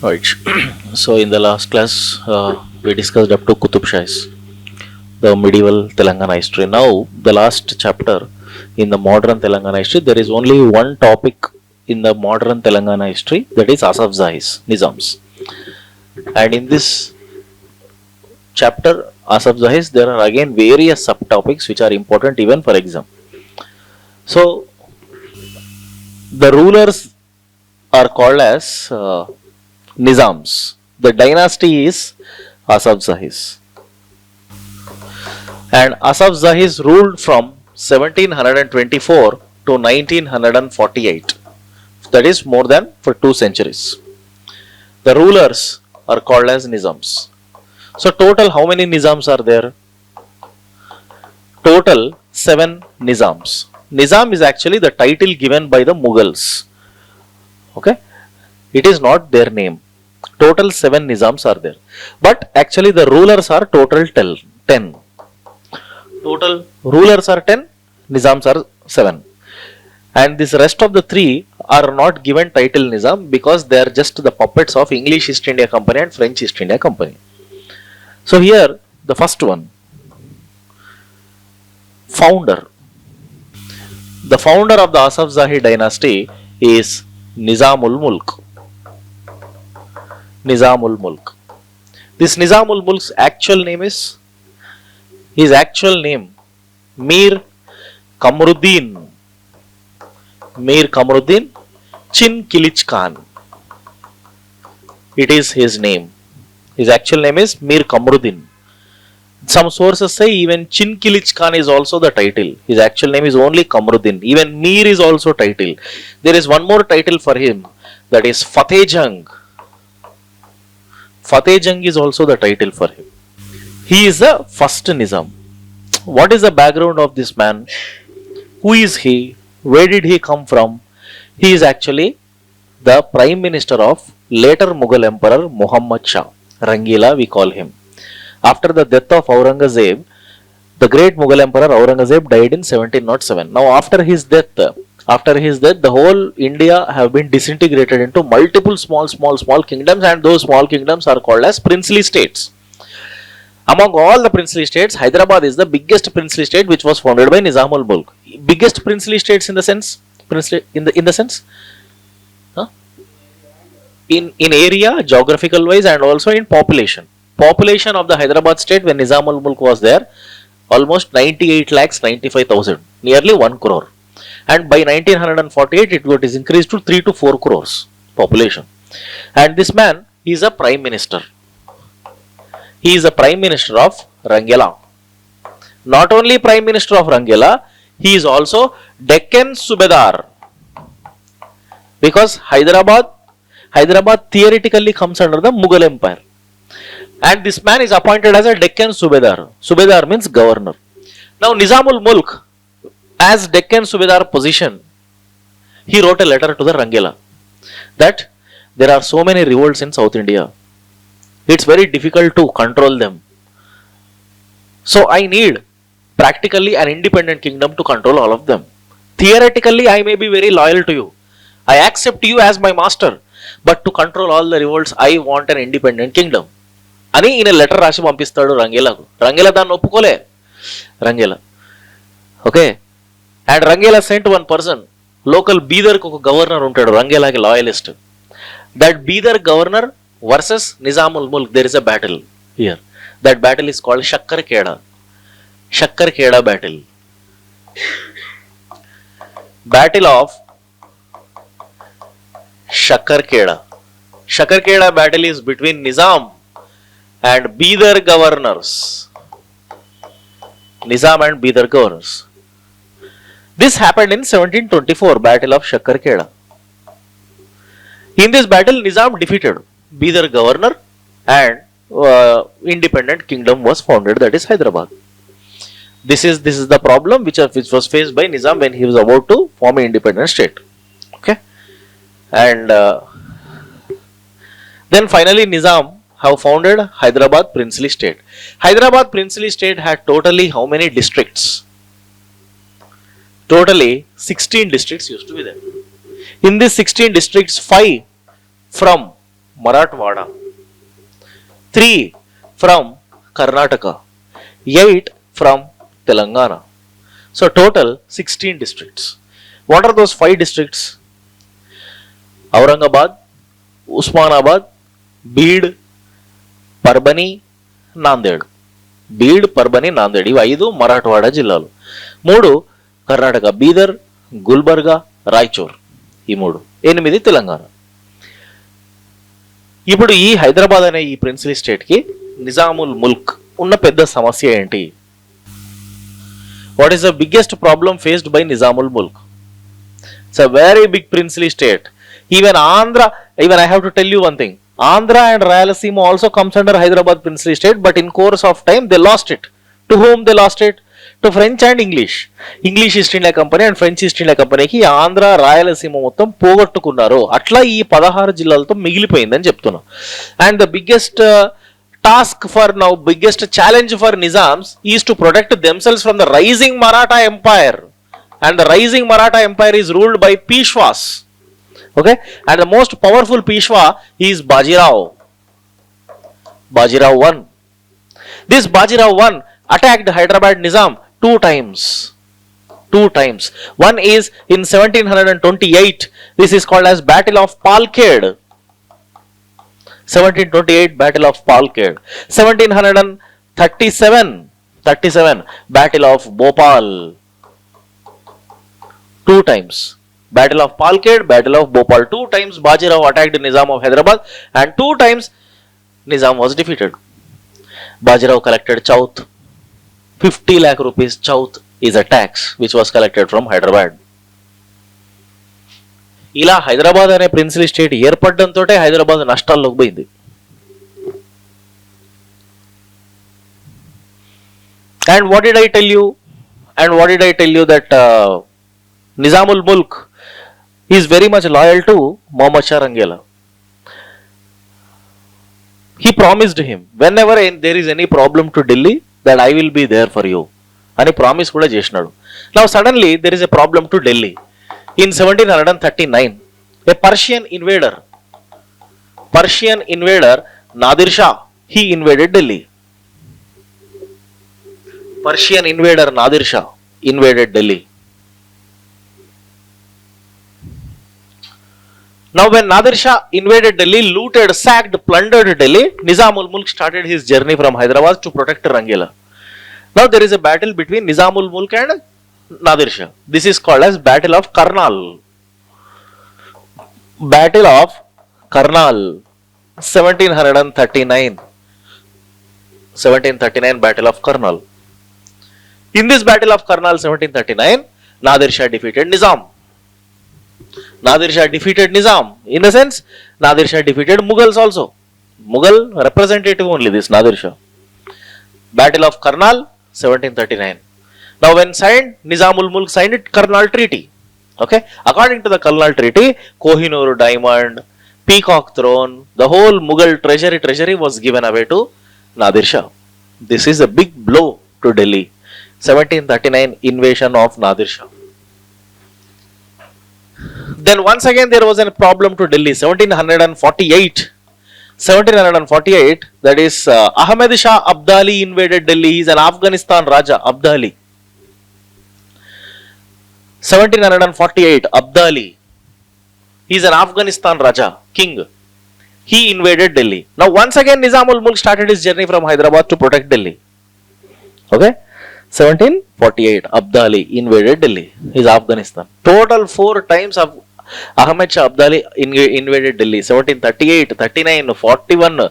Right. So in the last class, we discussed up to Qutub Shahis, the medieval Telangana history. Now, the last chapter in the modern Telangana history, there is only one topic in the modern Telangana history, that is Asaf Zahis, Nizams. And in this chapter, Asaf Zahis, there are again various subtopics which are important even for exam. So, the rulers are called as Nizams. The dynasty is Asaf Zahis. And Asaf Zahis ruled from 1724 to 1948. That is more than for 2 centuries. The rulers are called as Nizams. So total how many Nizams are there? Total 7 Nizams. Nizam is actually the title given by the Mughals. Okay? It is not their name. Total 7 Nizams are there. But actually the rulers are total 10. Total rulers are 10, Nizams are 7. And this rest of the 3 are not given title Nizam because they are just the puppets of English East India Company and French East India Company. So here the first one, founder. The founder of the Asaf Zahi dynasty is Nizamul Mulk. Nizamul Mulk. This Nizamul Mulk's actual name is, his actual name, Mir Kamruddin. Mir Kamruddin Chin Kilich Khan. It is his name. His actual name is Mir Kamruddin. Some sources say even Chin Kilich Khan is also the title. His actual name is only Kamruddin. Even Mir is also title. There is one more title for him, that is Fateh Jang. Fateh Jang is also the title for him. He is the first Nizam. What is the background of this man? Who is he? Where did he come from? He is actually the prime minister of later Mughal emperor Muhammad Shah. Rangila we call him. After the death of Aurangzeb, the great Mughal emperor Aurangzeb died in 1707. Now after his death, the whole India have been disintegrated into multiple small kingdoms, and those small kingdoms are called as princely states. Among all the princely states, Hyderabad is the biggest princely state which was founded by Nizamul Mulk. Biggest princely states in the sense, huh? in area, geographical wise, and also in population. Population of the Hyderabad state when Nizamul Mulk was there, almost 98,95,000, nearly 1 crore. And by 1948, it is increased to 3 to 4 crores population. And this man is a prime minister. He is a prime minister of Rangila. Not only prime minister of Rangila, he is also Deccan Subedar. Because Hyderabad theoretically comes under the Mughal Empire. And this man is appointed as a Deccan Subedar. Subedar means governor. Now Nizamul Mulk, as Deccan Subedar position, he wrote a letter to the Rangila that there are so many revolts in South India. It's very difficult to control them. So I need practically an independent kingdom to control all of them. Theoretically, I may be very loyal to you. I accept you as my master. But to control all the revolts, I want an independent kingdom. అని ఈయన letter రాసి పంపిస్తాడు రంగేలాకు. రంగేలా దాన్ని ఒప్పుకోలే. Rangeela okay. And Rangeela sent one person, local బీదర్కి ఒక governor ఉంటాడు, రంగేలాకి loyalist. That Bidar governor versus Nizamul Mulk, there is a battle here. That battle is called Shakkar Kheda battle. Battle of Shakkar Kheda. Shakkar Kheda battle is between Nizam and Bidar governors. Nizam and Bidar governors. This happened in 1724, Battle of Shakkar Kheda. In this battle, Nizam defeated Bidar governor and independent kingdom was founded, that is Hyderabad. This is the problem which was faced by Nizam when he was about to form an independent state. Okay, and then finally Nizam have founded Hyderabad princely state. Hyderabad princely state had totally how many districts? Totally 16 districts used to be there. In these 16 districts, 5 from Marathwada, 3 from Karnataka, 8 from Telangana. So total 16 districts. What are those 5 districts? Aurangabad, Usmanabad, Bid, Parbani, Nanded. Bid, Parbani, Nanded. ఇవి 5 మరాఠవాడ జిల్లాలు. 3 కర్ణాటక, బీదర్, గుల్బర్గా, రాయచూర్. ఈ 3. 8 తెలంగాణ. ఇప్పుడు ఈ హైదరాబాద్ అనే ఈ princely స్టేట్కి నిజాముల్ ముల్క్ ఉన్న పెద్ద సమస్య ఏంటి? What is the biggest problem faced by Nizamul Mulk? It's a very big princely state. Even I have to tell you one thing. Andhra and Rayalaseema also comes under Hyderabad princely state, but in course of time they lost it. To whom they lost it? To French and English. English East India Company and French East India Company కి ఆంధ్ర రాయలసీమ మొత్తం పోగొట్టుకున్నారు. అట్లా ఈ 16 జిల్లాలతో మిగిలిపోయిందని చెప్తున్నా. And the biggest biggest challenge for Nizams is to protect themselves from the rising Maratha Empire. And the rising Maratha Empire is ruled by Peshwas. Okay? And the most powerful Peshwa is Bajirao. Bajirao I. This Bajirao I attacked Hyderabad Nizam 2 times. 2 times. One is in 1728. This is called as Battle of Palkhed. 1728 Battle of Palkhed. 1737 Battle of Bhopal. 2 times. Battle of Palkhed, Battle of Bhopal. 2 times Bajirao attacked Nizam of Hyderabad and 2 times Nizam was defeated. Bajirao collected chauth. 50 lakh rupees chauth is a tax which was collected from Hyderabad. ఇలా హైదరాబాద్ అనే princely state ఏర్పడడంతో Hyderabad నష్టాల్లోకి పోయింది. And what did I tell you that Nizamul Mulk is very much loyal to Muhammad Shah Rangela. He promised him, whenever there is any problem to Delhi, that I will be there for you అని promise కూడా చేసినాడు. Now suddenly there is a problem to Delhi. In 1739, a Persian invader, Nadir Shah, he invaded Delhi. Persian invader Nadir Shah invaded Delhi. Now when Nadir Shah invaded Delhi, looted, sacked, plundered Delhi, Nizamul Mulk started his journey from Hyderabad to protect Rangila. Now there is a battle between Nizamul Mulk and Nadir Shah. This is called as Battle of Karnal. Battle of Karnal, 1739 Battle of Karnal. In this Battle of Karnal 1739, Nadir Shah defeated Nizam. In the sense, Nadir Shah defeated Mughals also. Mughal representative only, this Nadir Shah. Battle of Karnal 1739. Now when signed, Nizamul Mulk signed it Karnal Treaty. Okay, according to the Karnal Treaty, Kohinoor diamond, peacock throne, the whole Mughal treasury was given away to Nadir Shah. This is a big blow to Delhi. 1739 invasion of Nadir Shah. Then once again there was a problem to Delhi. 1748, that is Ahmed Shah Abdali invaded Delhi. He is an Afghanistan Raja, Abdali. 1748, Abdali. He is an Afghanistan Raja, king. He invaded Delhi. Now once again Nizamul Mulk started his journey from Hyderabad to protect Delhi. Okay, 1748, Abdali invaded Delhi. He is Afghanistan. Total 4 times of Ahmed Shah Abdali invaded Delhi. 1738, 39, 41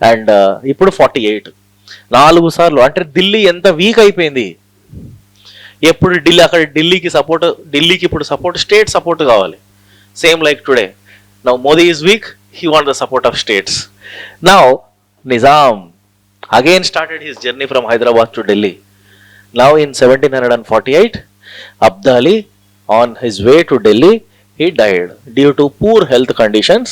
and ఇప్పుడు 48. 4 సార్లు. అంటే ఢిల్లీ ఎంత week అయిపోయింది. ఎప్పుడు ఢిల్లీకి ఇప్పుడు support state support కావాలి. Same like today. Now Modi is week, he wants the support of states. Now Nizam again started his journey from Hyderabad to Delhi. Now in 1748, Abdali on his way to Delhi, he died due to poor health conditions,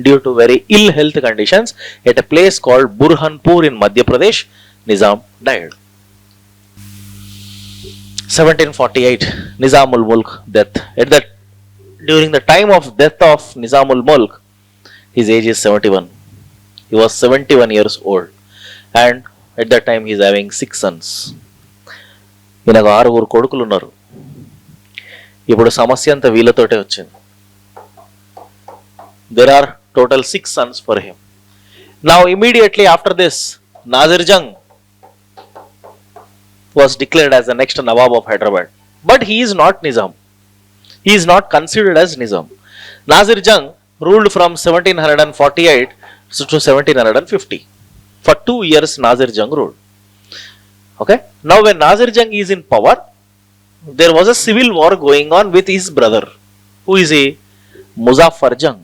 due to very ill health conditions at a place called Burhanpur in Madhya Pradesh. Nizam died. 1748, Nizamul Mulk death. During the time of death of Nizamul Mulk, his age is 71. He was 71 years old. And at that time he is having 6 sons. ఈయనకు 6 కొడుకులు ఉన్నారు. ఇప్పుడు సమస్య అంతా వీళ్ళతోటే వచ్చింది. There are total 6 sons for him. Now immediately after this, Nazir Jung was declared as the next Nawab of Hyderabad. But he is not Nizam. He is not considered as Nizam. Nazir Jung ruled from 1748 to 1750. For 2 years Nazir Jung ruled. Okay. Now when Nazir Jung is in power, there was a civil war going on with his brother. Who is he? Muzaffar Jung.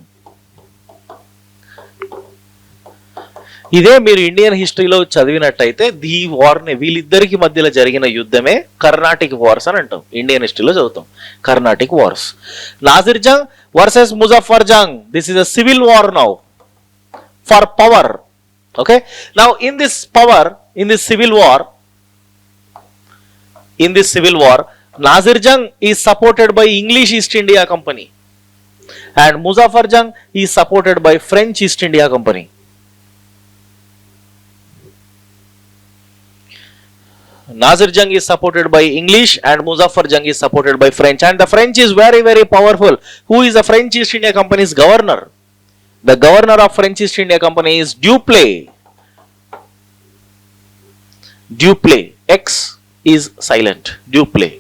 ఇదే మీరు Indian హిస్టరీలో చదివినట్టయితే ఈ వార్ని వీళ్ళిద్దరికి మధ్యలో జరిగిన యుద్ధమే Carnatic wars అని అంటాం. ఇండియన్ హిస్టరీలో చదువుతాం Carnatic wars. Nazir Jung versus Muzaffar Jung. This is a civil war now for power. Okay, now in this power, in this civil war, Nazir Jung is supported by English East India Company and Muzaffar Jung is supported by French East India Company. Nazir Jung is supported by English and Muzaffar Jung is supported by French, and the French is very, very powerful. Who is the French East India Company's governor? The governor of French East India Company is Dupleix. X is silent. Dupleix.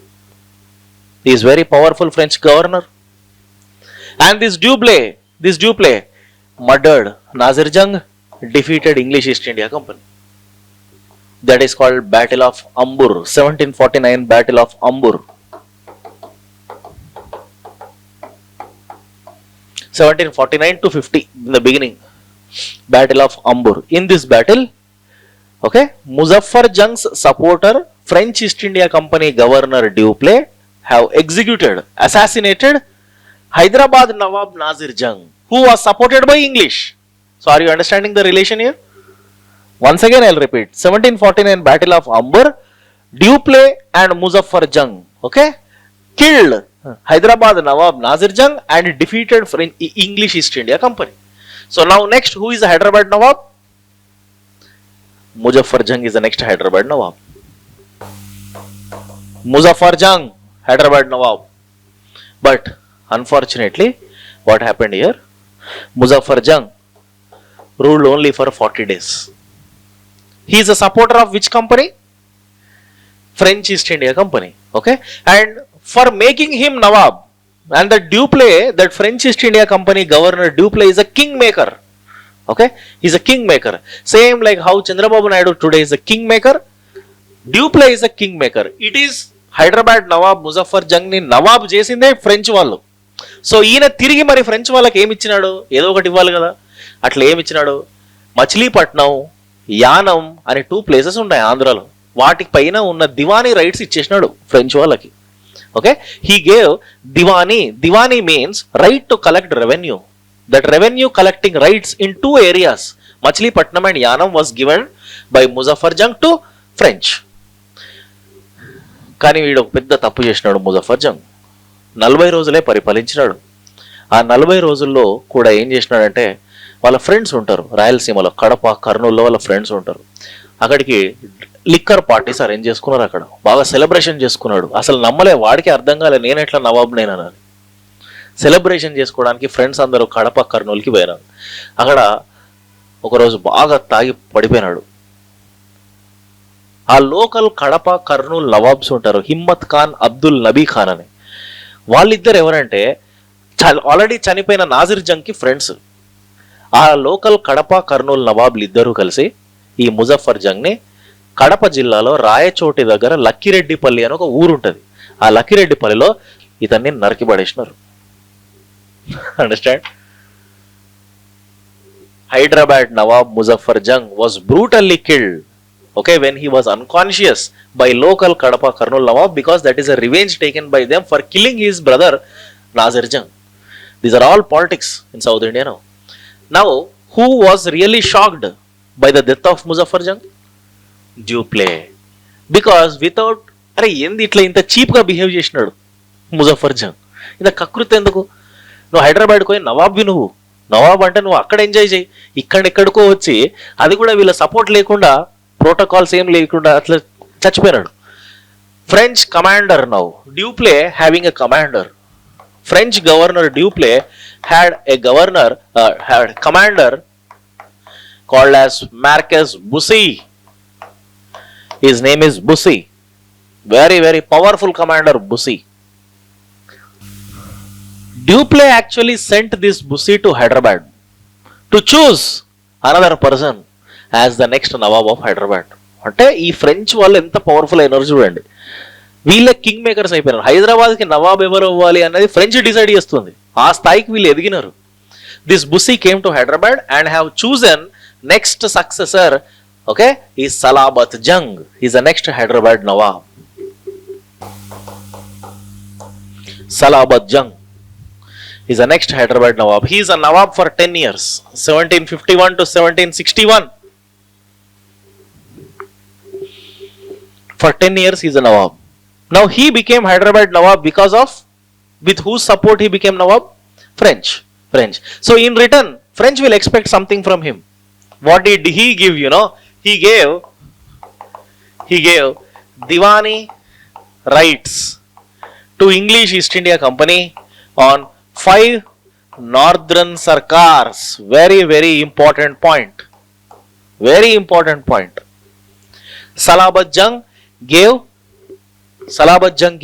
He is very powerful French governor. And this Dupleix murdered Nazir Jung, defeated English East India Company. That is called Battle of Ambur, 1749 Battle of Ambur. 1749 to 50 in the beginning, Battle of Ambur. In this battle, okay, Muzaffar Jung's supporter, French East India Company Governor Dupleix, have assassinated Hyderabad Nawab Nazir Jung, who was supported by English. So are you understanding the relation here? Once again I'll repeat, 1749 Battle of Ambur, Dupleix and Muzaffar Jung, okay, killed Hyderabad Nawab Nazir Jung and defeated English East India Company. So now next, who is the Hyderabad Nawab? Muzaffar Jung is the next Hyderabad Nawab. Muzaffar Jung, Hyderabad Nawab. But unfortunately, what happened here? Muzaffar Jung ruled only for 40 days. He is a supporter of which company? French East India Company. Okay, and for making him Nawab, and the Dupleix, that French East India Company Governor Dupleix is a kingmaker. Okay, he is a kingmaker. Same like how Chandrababu Naidu today is a kingmaker. Dupleix is a kingmaker. It is Hyderabad Nawab Muzaffar Jung ni Nawab చేసిందే French వాళ్ళు. So ఈయన తిరిగి మరి French వాళ్ళకి ఏమి ఇచ్చినాడు? ఏదో ఒకటి ఇవ్వాలి కదా. అట్లా ఏమి ఇచ్చినాడు? మచిలీపట్నం, యానం అనే 2 ప్లేసెస్ ఉన్నాయి ఆంధ్రాలో. వాటి పైన ఉన్న దివానీ రైట్స్ ఇచ్చేసినాడు ఫ్రెంచ్ వాళ్ళకి. Okay, he gave diwani means right to collect revenue. That revenue collecting rights in 2 areas, Machilipatnam and Yanam, was given by Muzaffar Jung to French. కానీ వీడు ఒక పెద్ద తప్పు చేసినాడు ముజఫర్ జంగ్. 40 రోజులే పరిపాలించినాడు. ఆ 40 రోజుల్లో కూడా ఏం చేసినాడంటే, వాళ్ళ ఫ్రెండ్స్ ఉంటారు రాయలసీమలో, కడప, కర్నూలులో వాళ్ళ ఫ్రెండ్స్ ఉంటారు. అక్కడికి లిక్కర్ పార్టీస్ అరేంజ్ చేసుకున్నారు. అక్కడ బాగా సెలబ్రేషన్ చేసుకున్నాడు. అసలు నమ్మలే, వాడికి అర్థం కాలే నేను ఎట్లా నవాబ్ నేనని. సెలబ్రేషన్ చేసుకోవడానికి ఫ్రెండ్స్ అందరూ కడప, కర్నూలుకి పోయినారు. అక్కడ ఒకరోజు బాగా తాగి పడిపోయినాడు. ఆ లోకల్ కడప, కర్నూలు నవాబ్స్ ఉంటారు, హిమ్మత్ ఖాన్, అబ్దుల్ నబీ ఖాన్ అని. వాళ్ళిద్దరు ఎవరంటే ఆల్రెడీ చనిపోయిన నాజిర్ జంగ్కి ఫ్రెండ్స్. ఆ లోకల్ కడప, కర్నూలు నవాబులు ఇద్దరూ కలిసి ఈ ముజఫర్ జంగ్ని కడప జిల్లాలో రాయచోటి దగ్గర లక్కిరెడ్డిపల్లి అని ఒక ఊరు ఉంటుంది. ఆ లక్కిరెడ్డిపల్లిలో ఇతన్ని నరికి పడేసినారు. Understand? Hyderabad Nawab Muzaffar Jung was brutally killed, okay, when he was unconscious, by local Kadapa Karnool Nawab, because that is a revenge taken by them for killing his brother Nazir Jung. These are all politics in South India now. Now, who was really shocked by the death of Muzaffar Jung? Dupleix. Because without, అరే ఏంది ఇట్లా ఇంత చీప్గా behave చేసినాడు ముజఫర్ జంగ్, ఇంత కకృతి ఎందుకు? నువ్వు హైదరాబాద్కి పోయి నవాబ్వి, నువ్వు నవాబ్ అంటే నువ్వు అక్కడ ఎంజాయ్ చేయి, ఇక్కడెక్కడికో వచ్చి అది కూడా వీళ్ళ సపోర్ట్ లేకుండా, ప్రోటోకాల్స్ ఏం లేకుండా అట్లా చచ్చిపోయినాడు. French commander now Dupleix having a commander. French governor Duplay had a commander called as Marquis Bussy. His name is Bussy. Very, very powerful commander Bussy. Duplay actually sent this Bussy to Hyderabad to choose another person as the next Nawab of Hyderabad. అంటే ఈ French వాళ్ళు ఎంత powerful అయినారు చూడండి. వీళ్ళ king makers అయిపోయినారు. హైదరాబాద్కి నవాబ్ ఎవరు అవ్వాలి అన్నది ఫ్రెంచ్ డిసైడ్ చేస్తుంది. ఆ స్థాయికి వీళ్ళు ఎదిగినారు. This Bussy came to Hyderabad and have chosen next successor. Okay, ఈ Salabat Jung is the next Hyderabad Nawab. Salabat Jung is the next Hyderabad Nawab. He is a Nawab for 10 years, 1751 to 1761. For 10 years he is a Nawab. Now he became Hyderabad Nawab because of, with whose support he became Nawab? French. So in return, French will expect something from him. What did he give, you know? He gave Diwani rights to English East India Company on 5 northern sarkars. Very, very important point. Very important point. Salabat Jung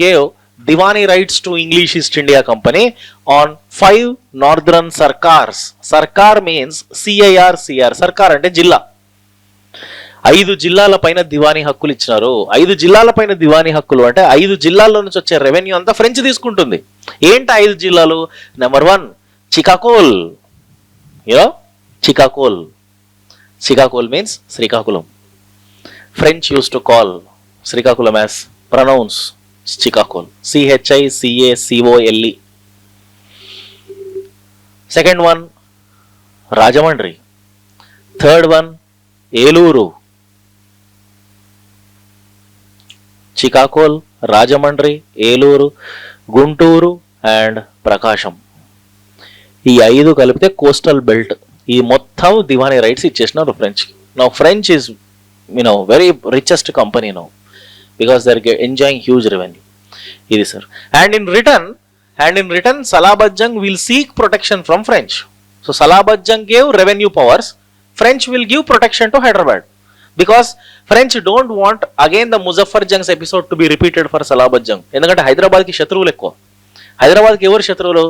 gave Diwani rights to English East India Company on 5 northern sarkars. Sarkar means CIR. Sarkar అంటే జిల్లా. 5 జిల్లాల పైన దివానీ హక్కులు ఇచ్చినారు. 5 జిల్లాల పైన దివానీ హక్కులు అంటే 5 జిల్లాల్లో నుంచి వచ్చే రెవెన్యూ అంతా ఫ్రెంచ్ తీసుకుంటుంది. ఏంటి 5 జిల్లాలు? Number 1 Chicacole. You know Chicacole means Srikakulam. French used to call Srikakulam as pronounce Chikakol. CHICACOLE. Second one, Rajamandri. Third one, Eluru. Chikakol, Rajamandri, Eluru, Gunturu and Prakasham. ఈ 5 కలిపితే కోస్టల్ బెల్ట్. ఈ మొత్తం దివానీ రైట్స్ ఇచ్చేసినారు French. Now French is very richest company now because they are enjoying huge revenue. It is, sir. And in return Salabat Jung will seek protection from French. So Salabat Jung gave revenue powers. French will give protection to Hyderabad because French don't want again the Muzaffar Jung's episode to be repeated for Salabat Jung. ఎందుకంటే హైదరాబాద్ కి శత్రువులు ఎక్కువ. హైదరాబాద్కి ఎవరు శత్రువులు?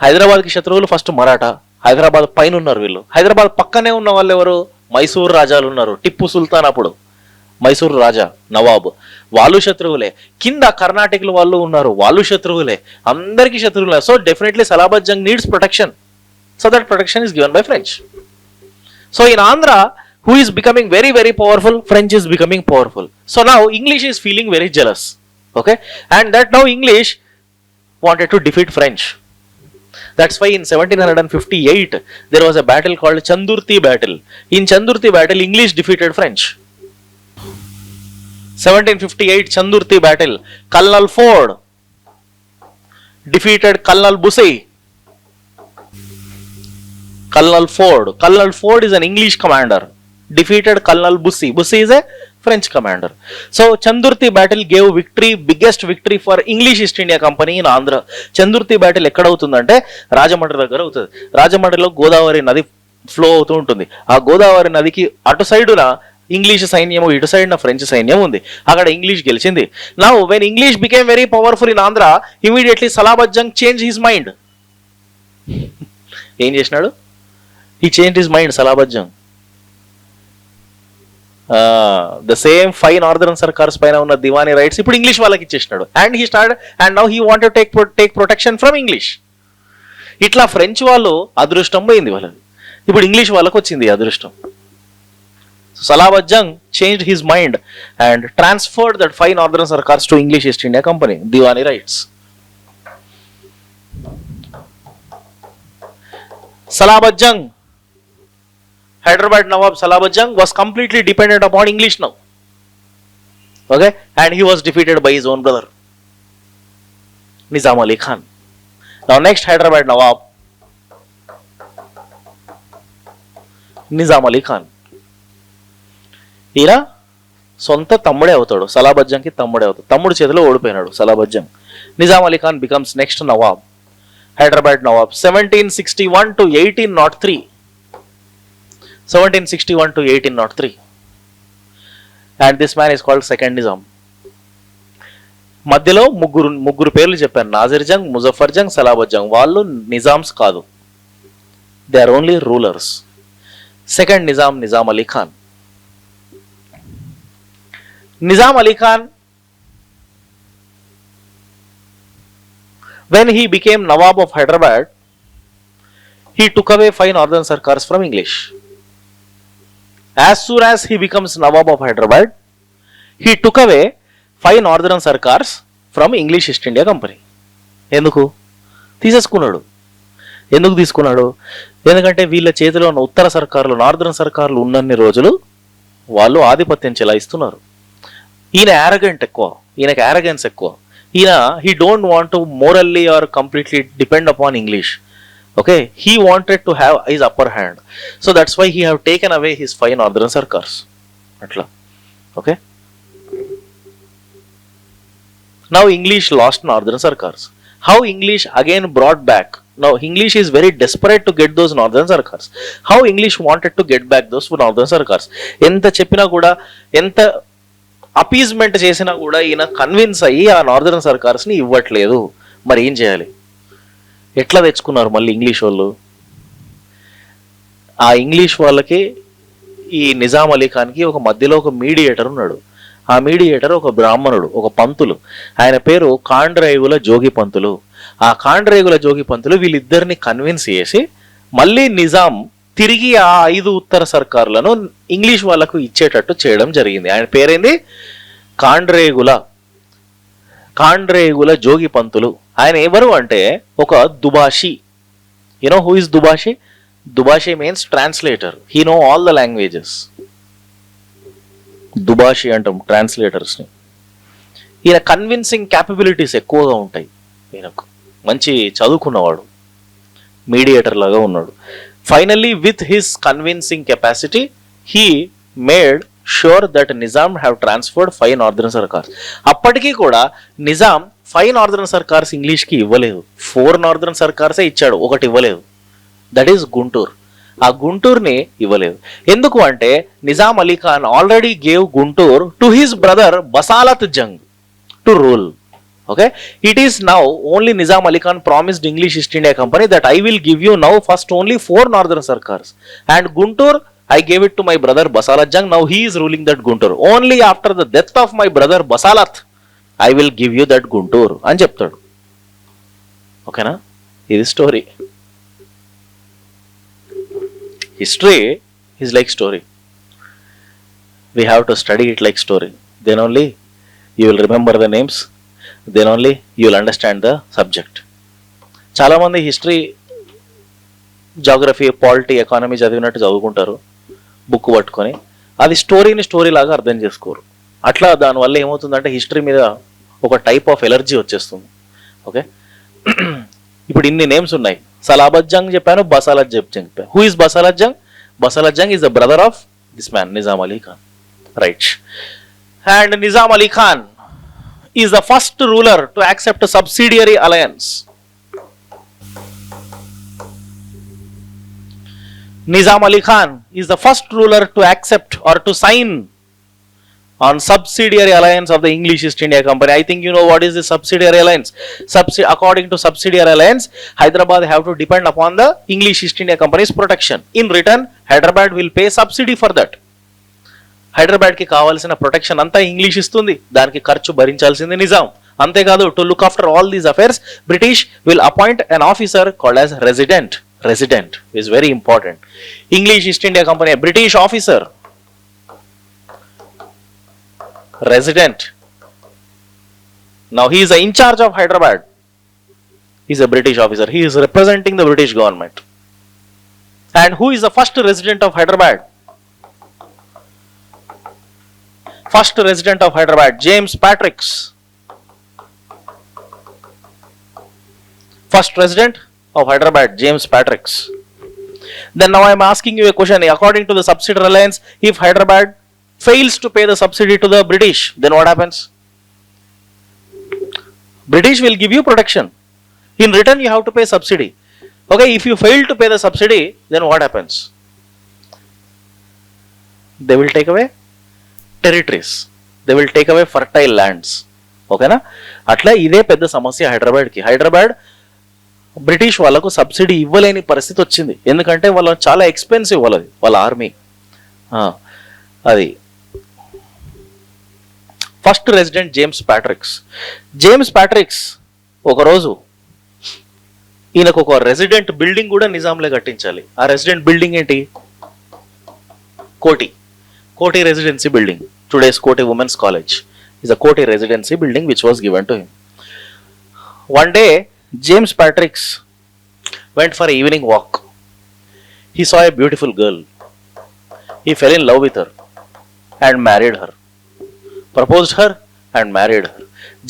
హైదరాబాద్కి శత్రువులు first Maratha. Hyderabad పైన ఉన్నారు వీళ్ళు. హైదరాబాద్ పక్కనే ఉన్న వాళ్ళు ఎవరు? మైసూర్ రాజాలు ఉన్నారు. టిప్పు సుల్తాన్ అప్పుడు మైసూర్ రాజా నవాబ్, వాళ్ళు శత్రువులే. కింద కర్ణాటకలో వాళ్ళు ఉన్నారు, వాళ్ళు శత్రువులే. అందరికీ శత్రువులే. So definitely Salabat Jung needs protection. So that protection is given by French. So in Andhra who is becoming very, very powerful? French is becoming powerful. So now English is feeling very jealous. Okay, and that now English wanted to defeat French. That's why in 1758 there was a battle called Chandurti battle. In Chandurti battle English defeated French. 1758 Chandurti battle. Colonel Ford defeated Colonel Bussy. Colonel Ford is an English commander. Defeated Colonel Bussy. Bussy is a French commander. So Chandurti battle gave victory, biggest victory for English East India Company in Andhra. Chandurti battle ఎక్కడ అవుతుందంటే రాజమండ్రి దగ్గర అవుతుంది. రాజమండ్రిలో గోదావరి నది flow అవుతూ ఉంటుంది. ఆ గోదావరి నదికి అటు సైడున ఇంగ్లీష్ సైన్యము, ఇటు సైడ్ నా ఫ్రెంచ్ సైన్యం ఉంది. అక్కడ ఇంగ్లీష్ గెలిచింది. Now when English became very powerful in Andhra, immediately Salabat Jung change his mind. ఏం చేసినాడు? He change his mind Salabat Jung. the same 5 northern sarkars పైన ఉన్న దివానీ రైట్స్ ఇప్పుడు ఇంగ్లీష్ వాళ్ళకి ఇచ్చేసినాడు. And he start and now he wanted to take protection from English. ఇట్లా French వాళ్ళు అదృష్టం పోయింది వాళ్ళది, ఇప్పుడు ఇంగ్లీష్ వాళ్ళకి వచ్చింది అదృష్టం. Salabat Jung changed his mind and transferred that 5 northern sarkars to English East India Company, Diwani rights. Salabat Jung, Hyderabad Nawab Salabat Jung was completely dependent upon English now. Okay, and he was defeated by his own brother Nizam Ali Khan. Now next Hyderabad Nawab Nizam Ali Khan. ఈయన సొంత తమ్ముడే అవుతాడు, సలాబత్ తమ్ముడే అవుతాడు. తమ్ముడు చేతిలో ఓడిపోయినాడు Salabat. Nizam Ali Khan becomes next Nawab, Hyderabad Nawab 1761 to 1803. 1761 to 1803. And this man is called second Nizam. మధ్యలో ముగ్గురు పేర్లు చెప్పాను, నాజిర్ జంగ్, ముజఫర్ జంగ్, సలాబత్ జంగ్. వాళ్ళు నిజామ్స్ కాదు, they are only rulers. Second Nizam, Nizam Ali Khan. Nizam Ali Khan, when he became Nawab of Hyderabad, he took away 5 northern sarkars from English. As soon as he becomes Nawab of Hyderabad, he took away 5 northern sarkars from English East India Company. ఎందుకు తీసేసుకున్నాడు? ఎందుకు తీసుకున్నాడు? ఎందుకంటే వీళ్ళ చేతిలో ఉన్న ఉత్తర సర్కారులు, northern సర్కారులు ఉన్నన్ని రోజులు వాళ్ళు ఆధిపత్యం చెలాయిస్తున్నారు. ఈయన యారగెంట్ ఎక్కువ, ఈయనకి యారగెన్స్ ఎక్కువ. ఈయన he don't want to morally or completely depend upon English. Okay, he wanted to have his upper hand, so that's why he have taken away his 5 northern sarkars. Atla. Okay, now English lost northern sarkars. How English again brought back? Now English is very desperate to get those northern sarkars. How English wanted to get back those northern sarkars? enta cheppina kuda, enta appeasement చేసినా కూడా ఈయన convince అయ్యి ఆ northern సర్కార్స్ని ఇవ్వట్లేదు. మరి ఏం చేయాలి? ఎట్లా తెచ్చుకున్నారు మళ్ళీ ఇంగ్లీష్ వాళ్ళు? ఆ ఇంగ్లీష్ వాళ్ళకి ఈ నిజాం అలీ ఖాన్కి ఒక మధ్యలో ఒక మీడియేటర్ ఉన్నాడు. ఆ మీడియేటర్ ఒక బ్రాహ్మణుడు, ఒక పంతులు. ఆయన పేరు కాండ్రేగుల జోగి పంతులు. ఆ కాండ్రేగుల జోగి పంతులు వీళ్ళిద్దరిని కన్విన్స్ చేసి మళ్ళీ నిజాం తిరిగి ఆ 5 ఉత్తర సర్కారులను ఇంగ్లీష్ వాళ్ళకు ఇచ్చేటట్టు చేయడం జరిగింది. ఆయన పేరేంది? కాండ్రేగుల జోగి పంతులు. ఆయన ఎవరు అంటే ఒక దుబాషి. You know who is dubashi? Dubashi means translator. He know all the languages. దుబాషి అంటాం ట్రాన్స్లేటర్స్ని. ఈయన కన్విన్సింగ్ క్యాపబిలిటీస్ ఎక్కువగా ఉంటాయి. ఈయనకు మంచి చదువుకున్నవాడు, మీడియేటర్ లాగా ఉన్నాడు. Finally, with his convincing capacity, he made sure that Nizam have transferred 5 northern sarkars. అప్పటికీ కూడా నిజాం 5 northern sarkars ఇంగ్లీష్కి ఇవ్వలేదు. 4 northern sarkars ఇచ్చాడు, ఒకటి ఇవ్వలేదు. That is Guntur. ఆ గుంటూరుని ఇవ్వలేదు. ఎందుకు అంటే Nizam Ali Khan already gave Guntur to his brother Basalat Jung to rule. Okay, it is now only Nizam Ali Khan promised English East India Company that I will give you now first only 4 northern sarkars, and Guntur I gave it to my brother Basalat Jang. Now he is ruling that Guntur. Only after the death of my brother Basalat I will give you that Guntur అని చెప్తాడు. ఓకేనా? ఇది story. History is like story. We have to study it like story. Then only you will remember the names. Then only you will understand the subject. చాలామంది history, geography, polity, economy చదివినట్టు చదువుకుంటారు book పట్టుకొని. అది స్టోరీని story లాగా అర్థం చేసుకోరు. అట్లా దానివల్ల ఏమవుతుందంటే హిస్టరీ మీద ఒక టైప్ ఆఫ్ ఎలర్జీ వచ్చేస్తుంది. ఓకే, ఇప్పుడు ఇన్ని నేమ్స్ ఉన్నాయి. సలాబత్ జంగ్ చెప్పాను, బసాలత్ చెప్పాను. Who is Basalat Jung? Basalat Jung is the brother of this man Nizam Ali Khan. Right. And Nizam Ali Khan is the first ruler to accept a subsidiary alliance. Nizam Ali Khan is the first ruler to accept or to sign on subsidiary alliance of the English East India Company. I think you know what is the subsidiary alliance. According to subsidiary alliance, Hyderabad have to depend upon the English East India Company's protection. In return, Hyderabad will pay subsidy for that. హైదరాబాద్కి కావాల్సిన protection అంతా English ఇస్తుంది, దానికి ఖర్చు భరించాల్సింది నిజాం. అంతేకాదు, to look after all these affairs, British will appoint an officer called as resident. Resident is very important. English East India company British officer, resident. Now he is in charge of Hyderabad. He is a British officer. He is representing the British government. And who is the first resident of Hyderabad? First resident of Hyderabad, James Patricks. First resident of Hyderabad, James Patricks. Then now I am asking you a question. According to the subsidy reliance, if Hyderabad fails to pay the subsidy to the British, then what happens? British will give you protection. In return, you have to pay subsidy. Okay, if you fail to pay the subsidy, then what happens? They will take away territories. They will take away fertile lands. ఓకేనా? అట్లా ఇదే పెద్ద సమస్య హైదరాబాద్కి. Hyderabad British వాళ్ళకు subsidy ఇవ్వలేని పరిస్థితి వచ్చింది. ఎందుకంటే వాళ్ళ చాలా ఎక్స్పెన్సివ్ వాళ్ళ ఆర్మీ. అది ఫస్ట్ రెసిడెంట్ జేమ్స్ ప్యాట్రిక్స్ ఒకరోజు ఈయనకు ఒక రెసిడెంట్ బిల్డింగ్ కూడా నిజాంలే కట్టించాలి. ఆ రెసిడెంట్ బిల్డింగ్ ఏంటి? కోటి రెసిడెన్సీ బిల్డింగ్. టుడేస్ కోటి women's college is a Koti residency building which was given to him. One day, James Patrick went for an evening walk. He saw a beautiful girl. He fell in love with her and married her. Proposed her and married her.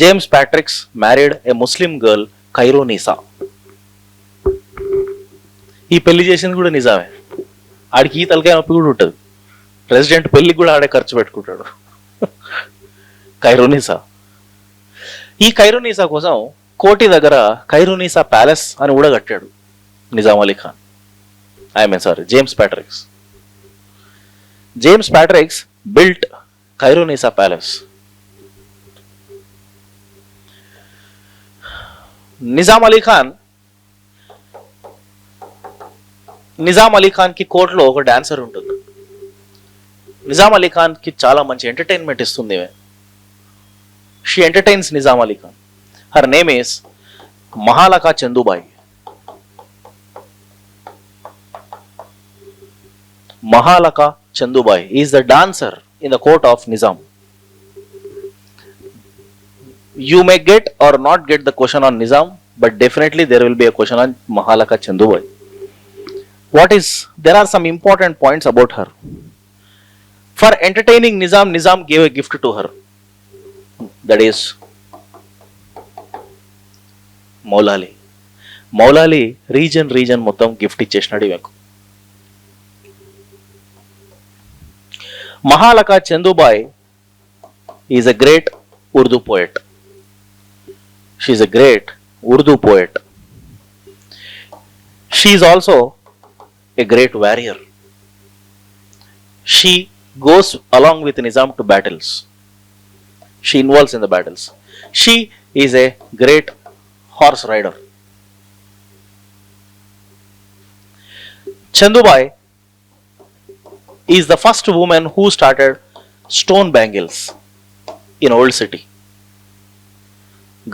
James Patrick married a Muslim girl, Kaironisa. ఈ పెళ్లి చేసింది కూడా నిజామే. ఆడికి ఈ తలకాయ నొప్పి కూడా ఉంటుంది. రెసిడెంట్ పెళ్లికి కూడా ఆడే ఖర్చు పెట్టుకుంటాడు. కైరోనిసా. ఈ కైరోనిసా కోసం కోటి దగ్గర కైరోనిసా ప్యాలెస్ అని కూడా కట్టాడు Nizam Ali Khan. James Patricks built Khairunnisa palace. Nizam Ali Khan కి కోర్టులో ఒక డాన్సర్ ఉంటుంది. నిజాం అలీ ఖాన్ కి చాలా మంచి ఎంటర్టైన్మెంట్ ఇస్తుంది. She entertains Nizam Ali Khan. Her name is Mahalaka Chandubai. Mahalaka Chandubai is the dancer in the court of Nizam. You may get or not get the question on Nizam, but definitely there will be a question on Mahalaka Chandubai. There are some important points about her. For entertaining Nizam gave a gift to her. That is Moulali region మొత్తం gift ఇచ్చేసినాడు ఈమెకు. Mahalaqa Chandubai is a great Urdu poet. She is a great Urdu poet. She is also a great warrior. She goes along with Nizam to battles. She involves in the battles. She is a great horse rider. Chandubai is the first woman who started stone bangles in Old City.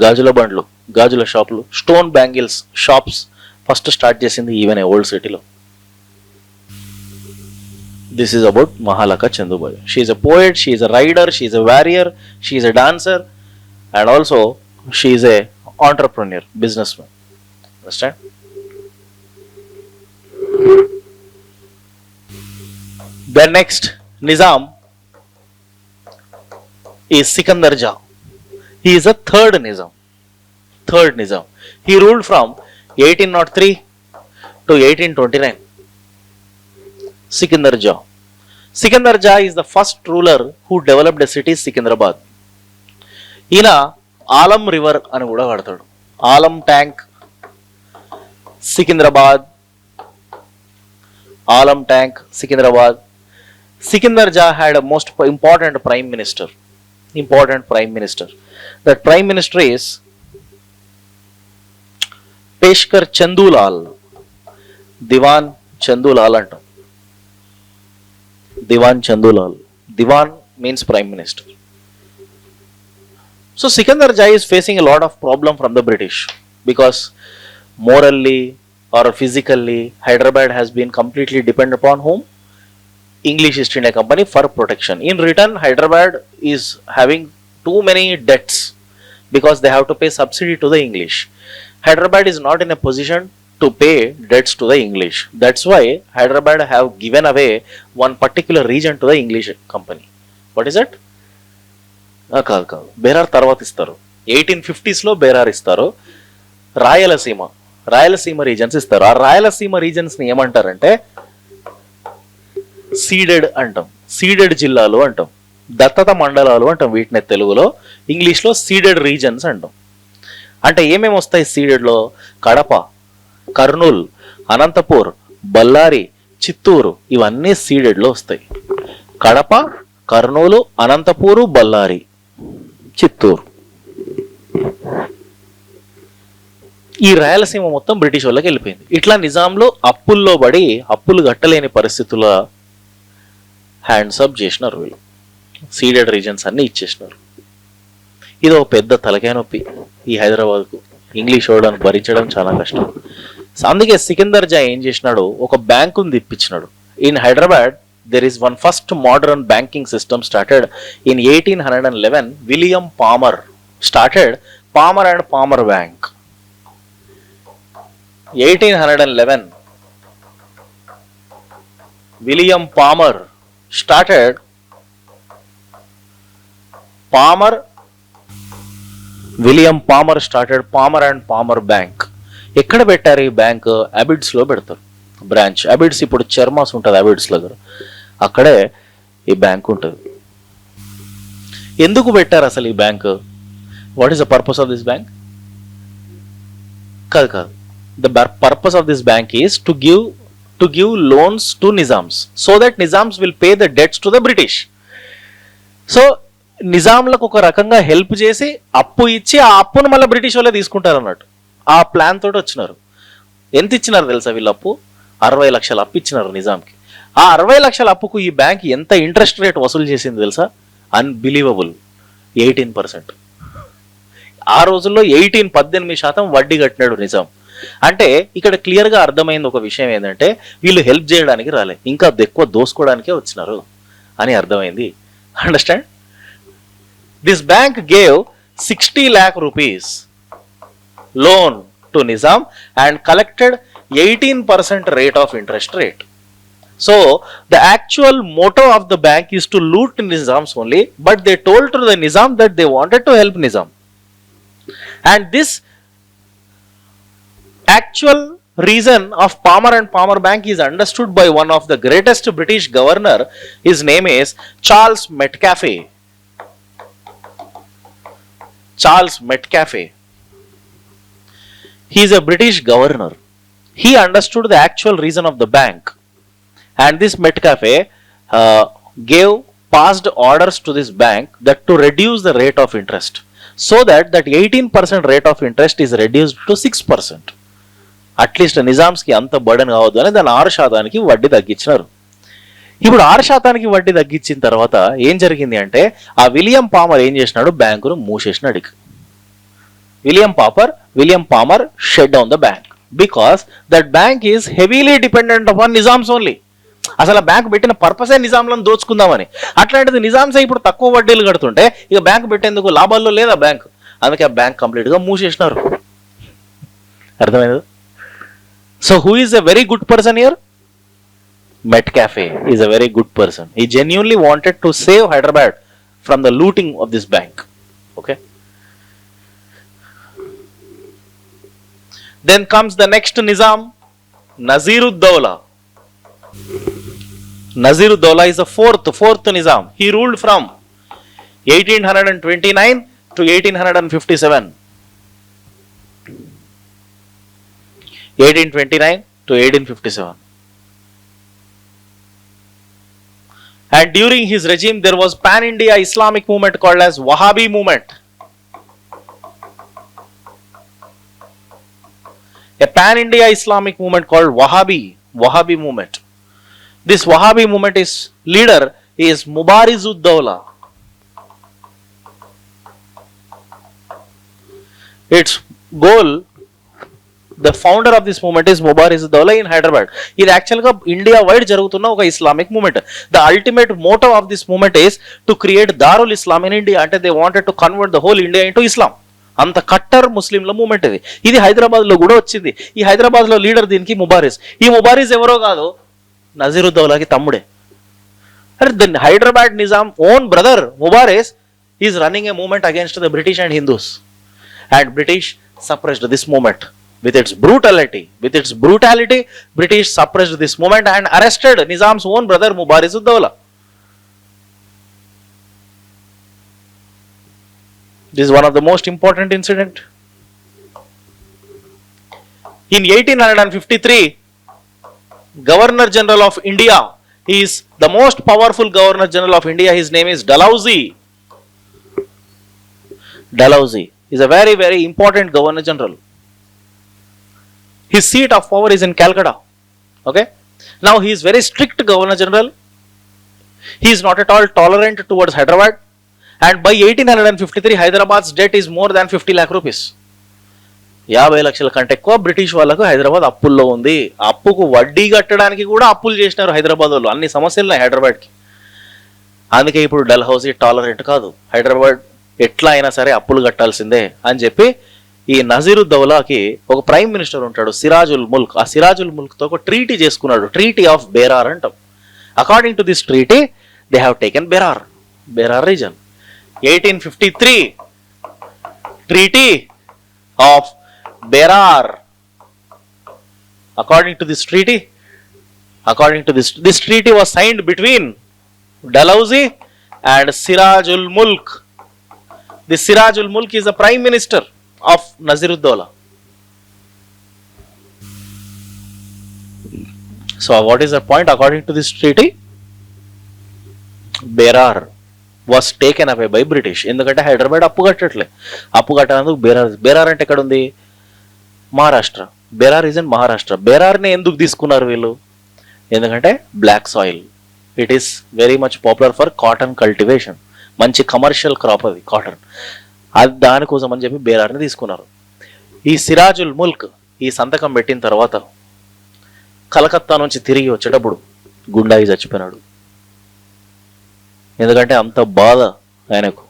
Gajula bandlu, Gajula shoplu, stone bangles shops first start chesindi even a Old City lo. This is about Mahalaka Chandubai. She is a poet, she is a rider, she is a warrior, she is a dancer, and also she is a entrepreneur, businessman. Understand? Then next, Nizam is Sikandar Jah. He is a third Nizam. He ruled from 1803 to 1829. Sikandar Jah is the first ruler who developed a city, Sikandrabad. ఈయన Alam river అని కూడా వాడతాడు. Alam tank, Secunderabad. Sikandar Jah had a most important prime minister. That prime minister is Peshkar Chandulal. Diwan Chandulal antam. Diwan means prime minister. So Sikandar Jah is facing a lot of problem from the British because morally or physically Hyderabad has been completely dependent upon whom? English East India Company for protection. In return, Hyderabad is having too many debts because they have to pay subsidy to the English. Hyderabad is not in a position to pay debts to the English. That's why Hyderabad have given away one particular region to the English company. What is it? కాదు బేరార్ తర్వాత ఇస్తారు. 1850s లో బేరార్ ఇస్తారు. Rayalaseema Rayalaseema reasons ఇస్తారు. ఆ రాయలసీమ రీజన్స్ని ఏమంటారంటే Ceded అంటాం, Ceded జిల్లాలు అంటాం, దత్తత మండలాలు అంటాం వీటిని తెలుగులో. ఇంగ్లీష్లో సీడెడ్ రీజన్స్ అంటాం. అంటే ఏమేమి వస్తాయి సీడెడ్లో? కడప, కర్నూలు, అనంతపూర్, బళ్ళారి, చిత్తూరు, ఇవన్నీ సీడెడ్లో వస్తాయి. కడప, కర్నూలు, అనంతపూరు, బళ్ళారి, చిత్తూరు. ఈ రాయలసీమ మొత్తం బ్రిటిష్ వాళ్ళకి వెళ్ళిపోయింది. ఇట్లా నిజాంలో అప్పుల్లో పడి అప్పులు కట్టలేని పరిస్థితుల హ్యాండ్స్ అప్ చేసినారు వీళ్ళు. సీడెడ్ రీజన్స్ అన్ని ఇచ్చేసినారు. ఇది ఒక పెద్ద తలకాయ నొప్పి ఈ హైదరాబాద్కు. ఇంగ్లీష్ వాడని భరించడం చాలా కష్టం. అందుకే సికిందర్ జా ఏం చేసినాడు, ఒక బ్యాంకుని తెప్పించినాడు. In Hyderabad there is one first modern banking system started in 1811. William Palmer started Palmer and Palmer Bank. 1811 William Palmer started Palmer started Palmer and Palmer Bank. ఎక్కడ పెట్టారు ఈ బ్యాంక్? అబిడ్స్ లో పెడతారు బ్రాంచ్. అబిడ్స్ ఇప్పుడు చర్మాస్ ఉంటుంది అబిడ్స్ దగ్గర, అక్కడే ఈ బ్యాంక్ ఉంటుంది. ఎందుకు పెట్టారు అసలు ఈ bank? What is the purpose of this bank? కాదు, the purpose of this bank is to give loans to Nizams so that Nizams will pay the debts to the British. So నిజాంలకు ఒక రకంగా హెల్ప్ చేసి అప్పు ఇచ్చి ఆ అప్పును మళ్ళీ బ్రిటిష్ వాళ్ళే తీసుకుంటారు అన్నట్టు. ఆ ప్లాన్ తోటి వచ్చినారు. ఎంత ఇచ్చినారు తెలుసా వీళ్ళు అప్పు? 60 లక్షల అప్పు ఇచ్చినారు నిజాంకి. ఆ 60 లక్షల అప్పుకు ఈ బ్యాంక్ ఎంత ఇంట్రెస్ట్ రేట్ వసూలు చేసింది తెలుసా? అన్బిలీవబుల్, 18%. ఆ రోజుల్లో 18% వడ్డీ కట్టినాడు నిజాం. అంటే ఇక్కడ క్లియర్గా అర్థమైంది ఒక విషయం ఏంటంటే వీళ్ళు హెల్ప్ చేయడానికి రాలే, ఇంకా ఎక్కువ దోసుకోవడానికే వచ్చినారు అని అర్థమైంది. Understand? This bank gave 60 lakh rupees loan to Nizam and collected 18% rate of interest rate. So the actual motto of the bank is to loot Nizams only, but they told to the Nizam that they wanted to help Nizam. And this actual reason of Palmer and Palmer Bank is understood by one of the greatest British governor. His name is Charles Metcalfe. Charles Metcalfe. He is a British governor. He understood the actual reason of the bank, and this Metcalfe passed orders to this bank that to reduce the rate of interest, so that 18% rate of interest is reduced to 6%. At least Nizams కి అంత burden కావద్దు అని దాన్ని 6% వడ్డీ తగ్గించినారు. ఇప్పుడు 6% వడ్డీ తగ్గించిన తర్వాత ఏం జరిగింది అంటే ఆ విలియం పామర్ ఏం చేసినాడు, బ్యాంకును మూసేసినాడు. William Palmer shut down the bank because that bank is heavily dependent upon Nizams only. అసలు ఆ బ్యాంక్ పెట్టిన పర్పసే నిజాంలను దోచుకుందామని. అట్లాంటిది నిజాంసే ఇప్పుడు తక్కువ వడ్డీలు కడుతుంటే ఇక బ్యాంక్ పెట్టేందుకు లాభాల్లో లేదా బ్యాంక్? అందుకే ఆ బ్యాంక్ కంప్లీట్గా మూసేసినారు. అర్థమైంది? So who is a very good person here? Metcalfe is a very good person. He genuinely wanted to save Hyderabad from the looting of this bank. Okay. Then comes the next Nizam, Nazirud-Dawla. Nazirud-Dawla is the fourth Nizam. He ruled from 1829 to 1857. 1829 to 1857. And during his regime there was pan-India Islamic movement called as Wahhabi movement. A pan-India Islamic movement called Wahhabi movement. This Wahhabi movement leader is Mubarizud-Dawla. Its goal, the founder of this movement is Mubarizud-Dawla in Hyderabad. ఇది యాక్చువల్గా India wide జరుగుతున్న ఒక Islamic movement. The ultimate motto of this movement is to create Darul Islam in India. అంటే they wanted to convert the whole India into Islam. అంత కట్టర్ ముస్లింల moment ఇది. ఇది హైదరాబాద్లో కూడా వచ్చింది. ఈ హైదరాబాద్లో లీడర్ దీనికి ముబారిజ్. ఈ ముబారిజ్ ఎవరో కాదు, నజీరుద్దౌలాకి తమ్ముడే. అరే the Hyderabad Nizam own brother Mubariz is running a movement against the British and Hindus. And British suppressed this movement With its brutality, British suppressed this movement and arrested Nizam's own brother Mubarizud-Dawla. This is one of the most important incident. In 1853, Governor General of India, he is the most powerful Governor General of India. His name is Dalhousie. Dalhousie is a very, very important Governor General. His seat of power is in Calcutta. Okay. Now he is very strict Governor General. He is not at all tolerant towards Hyderabad. And by 1853, Hyderabad's debt is more than 50 lakh rupees. 50 లక్షల కంటే ఎక్కువ British వాళ్ళకు హైదరాబాద్ అప్పుల్లో ఉంది. అప్పుకు వడ్డీ కట్టడానికి కూడా అప్పులు చేసినారు హైదరాబాద్ వాళ్ళు. అన్ని సమస్యలు ఉన్నాయి హైదరాబాద్కి. అందుకే ఇప్పుడు డల్హౌసీ టాలరెంట్ కాదు. హైదరాబాద్ ఎట్లా అయినా సరే అప్పులు కట్టాల్సిందే అని చెప్పి ఈ నజీరుద్దౌలాకి ఒక ప్రైమ్ మినిస్టర్ ఉంటాడు, సిరాజుల్ ముల్క్. ఆ సిరాజుల్ ముల్క్తో ఒక ట్రీటీ చేసుకున్నాడు, ట్రీటీ ఆఫ్ బేరార్ అంటాం. According to this treaty they have taken Berar reason. 1853 treaty of Berar. According to this treaty was signed between Dalhousie and Sirajul Mulk. This Sirajul Mulk is the prime minister of Naziruddaulah. So what is the point? According to this treaty, Berar was taken away by British. ఎందుకంటే హైదరాబాద్ అప్పు కట్టట్లే. అప్పు కట్టనందుకు బేరార్ అంటే ఎక్కడ ఉంది? Maharashtra. Berar is in Maharashtra. బేరార్ని ఎందుకు తీసుకున్నారు వీళ్ళు? ఎందుకంటే black soil. It is very much popular for cotton cultivation. మంచి కమర్షియల్ క్రాప్ అది కాటన్. అది దానికోసం అని చెప్పి బేరార్ని తీసుకున్నారు. ఈ సిరాజుల్ ముల్క్ ఈ సంతకం పెట్టిన తర్వాత కలకత్తా నుంచి తిరిగి వచ్చేటప్పుడు గుండాయి చచ్చిపోయినాడు. ఎందుకంటే అంత బాధ ఆయనకు.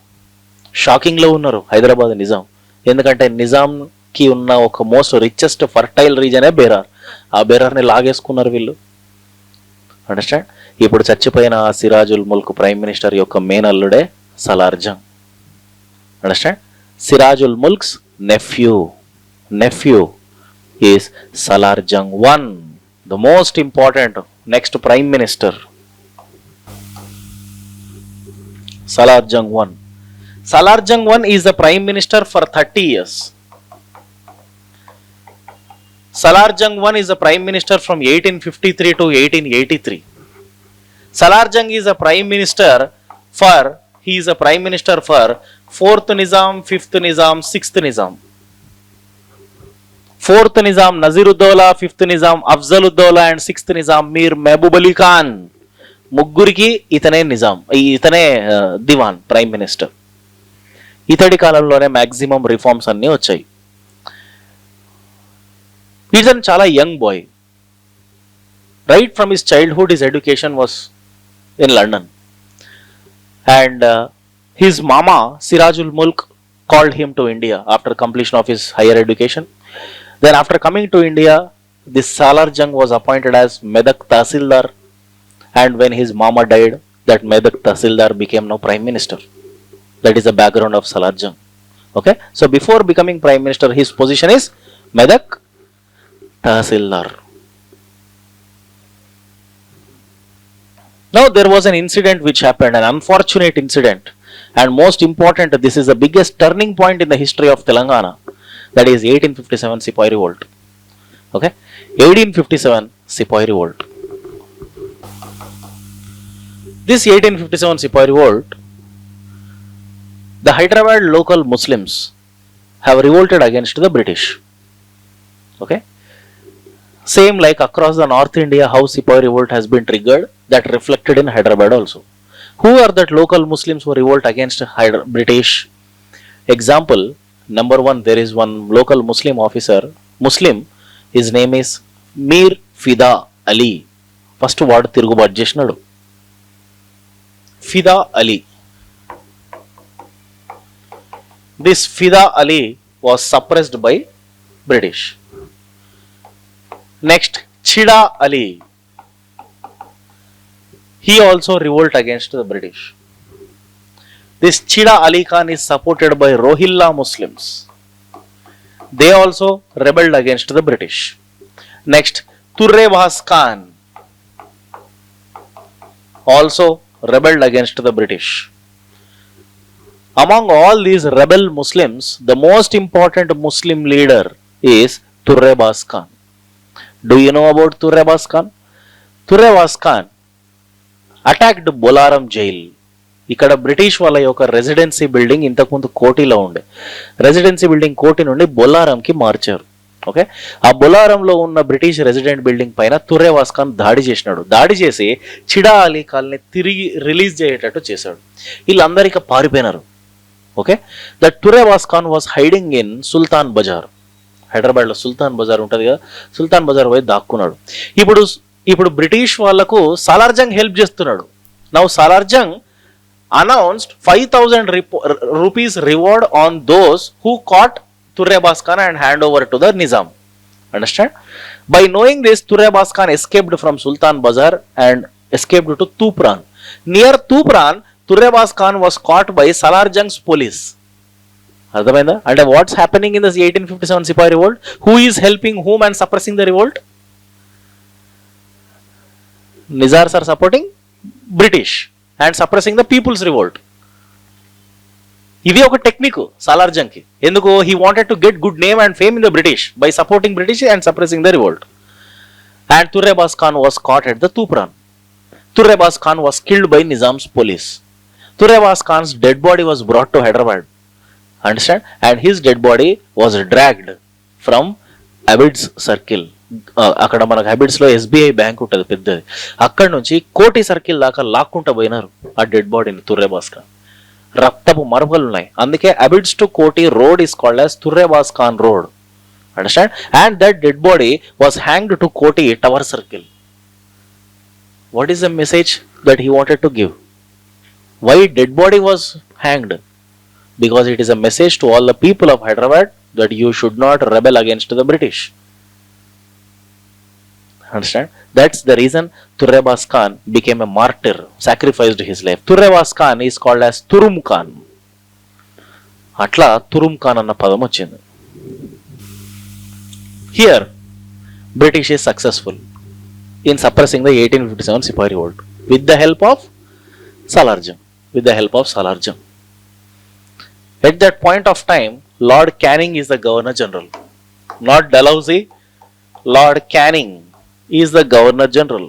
షాకింగ్లో ఉన్నారు హైదరాబాద్ నిజాం. ఎందుకంటే నిజాంకి ఉన్న ఒక మోస్ట్ రిచెస్ట్ ఫర్టైల్ రీజనే బేరార్. ఆ బేరార్ని లాగేసుకున్నారు వీళ్ళు. అండర్స్టాండ్? ఇప్పుడు చచ్చిపోయిన ఆ సిరాజుల్ ముల్క్ ప్రైమ్ మినిస్టర్ యొక్క మేనల్లుడే Salar Jung. Understand? Sirajul Mulk's nephew is Salar Jung I, the most important next prime minister. Salar Jung I. Salar Jung I is the prime minister for 30 years. Salar Jung I is the prime minister from 1853 to 1883. Salar Jung is a prime minister for 4th Nizam, 5th Nizam, 6th Nizam. 4th Nizam Naziruddaulah, 5th Nizam Afzaluddaulah and 6th Nizam Mir Mehboob Ali Khan. ముగ్గురికి ఇతనే నిజాం, ఇతనే దివాన్ prime minister. ఇతడి కాలంలోనే maximum reforms అన్నీ వచ్చాయి. ఈజన్ చాలా young boy. Right from his childhood his education was in London. And his మామా సిరాజుల్ Mulk called him to India after completion of his higher education. Then after coming to India, this Salar Jung was appointed as Medak Tahsildar. And when his mama died, that Medak Tahsildar became now prime minister. That is the background of Salar Jung. Okay, so before becoming prime minister, his position is Medak Tahsildar. Now there was an incident which happened, an unfortunate incident, and most important, this is the biggest turning point in the history of Telangana. That is 1857 Sepoy revolt. Okay, 1857 Sepoy revolt. This 1857 Sepoy revolt, the Hyderabad local Muslims have revolted against the British. Okay, same like across the North India how Sepoy revolt has been triggered, that reflected in Hyderabad also. Who are that local Muslims who revolt against British? Example number 1, there is one local Muslim officer, his name is Mir Fida Ali. First word తిరుగుబాటు చేసినాడు Fida Ali. This Fida Ali was suppressed by British. Next, Chida Ali. He also revolt against the British. This Chida Ali Khan is supported by Rohilla Muslims. They also rebelled against the British. Next, Turrebas Khan also rebelled against the British. Among all these rebel Muslims, the most important Muslim leader is Turrebas Khan. Do you know about Turrebas Khan? Turrebas Khan attacked Bolaram jail. ఇక్కడ British వాళ్ళ యొక్క residency building ఇంతకుముందు కోటిలో ఉండే, residency building కోటి నుండి బొల్లారంకి మార్చారు. Okay, ఆ బొల్లారంలో ఉన్న బ్రిటిష్ రెసిడెంట్ బిల్డింగ్ పైన తుర్రేవాస్ ఖాన్ దాడి చేసినాడు. దాడి చేసి చిడా అలీ ఖాన్ని తిరిగి రిలీజ్ చేసేటట్టు చేశాడు. వీళ్ళందరికీ పారిపోయినారు. Okay, that Turrebaz Khan was hiding in Sultan Bazar. హైదరాబాద్లో సుల్తాన్ బజార్ ఉంటుంది కదా, సుల్తాన్ బజార్ పోయి దాక్కున్నాడు. ఇప్పుడు బ్రిటిష్ వాళ్లకు సాలార్జంగ్ హెల్ప్ చేస్తున్నాడు. Now Salar Jung announced 5,000 rupees reward on those who caught Turrebas Khan and hand over to the Nizam. Understand? By knowing this, Turrebas Khan escaped from Sultan Bazar and escaped to Tupran. Near Tupran, Turrebas Khan was caught by Salarjung's police. Ardhamainda? And what's happening in this 1857 Sipahi revolt? Who is helping whom and suppressing the revolt? Nizars are supporting British and suppressing the people's revolt. ఇది ఒక technique సాలార్జంగ్కి. ఎందుకు? He wanted to get good name and fame in the British by supporting British and suppressing the revolt. And Turrebaz Khan was caught at the Toopran. Turrebas Khan was killed by Nizam's police. Turrebas Khan's dead body was brought to Hyderabad. Understand? And his dead body was dragged from Abid's circle. అక్కడ మనకు హ్యాబిట్స్లో SBI bank ఉంటుంది పెద్దది, అక్కడ నుంచి కోటి circle దాకా లాక్కుంటూ పోయినారు ఆ డెడ్ బాడీని తుర్రేబాస్ ఖాన్. రక్తపు మరకలు ఉన్నాయి. అందుకే Abids to Koti road is called as Turrebaz Khan road. Understand? And that dead body was hanged to Koti tower circle. What is the message that he wanted to give? Why dead body was hanged? Because it is a message to all the people of Hyderabad that you should not rebel against the British. Understand? That's the reason Turrebas Khan became a martyr, sacrificed his life. Turrebas Khan is called as Turum Khan. Atla Turum Khan anna padam ochindi. Here, British is successful in suppressing the 1857 Sipahi revolt with the help of Salarjung. With the help of Salarjung. At that point of time, Lord Canning is the Governor General. Not Dalhousie, Lord Canning is the Governor General.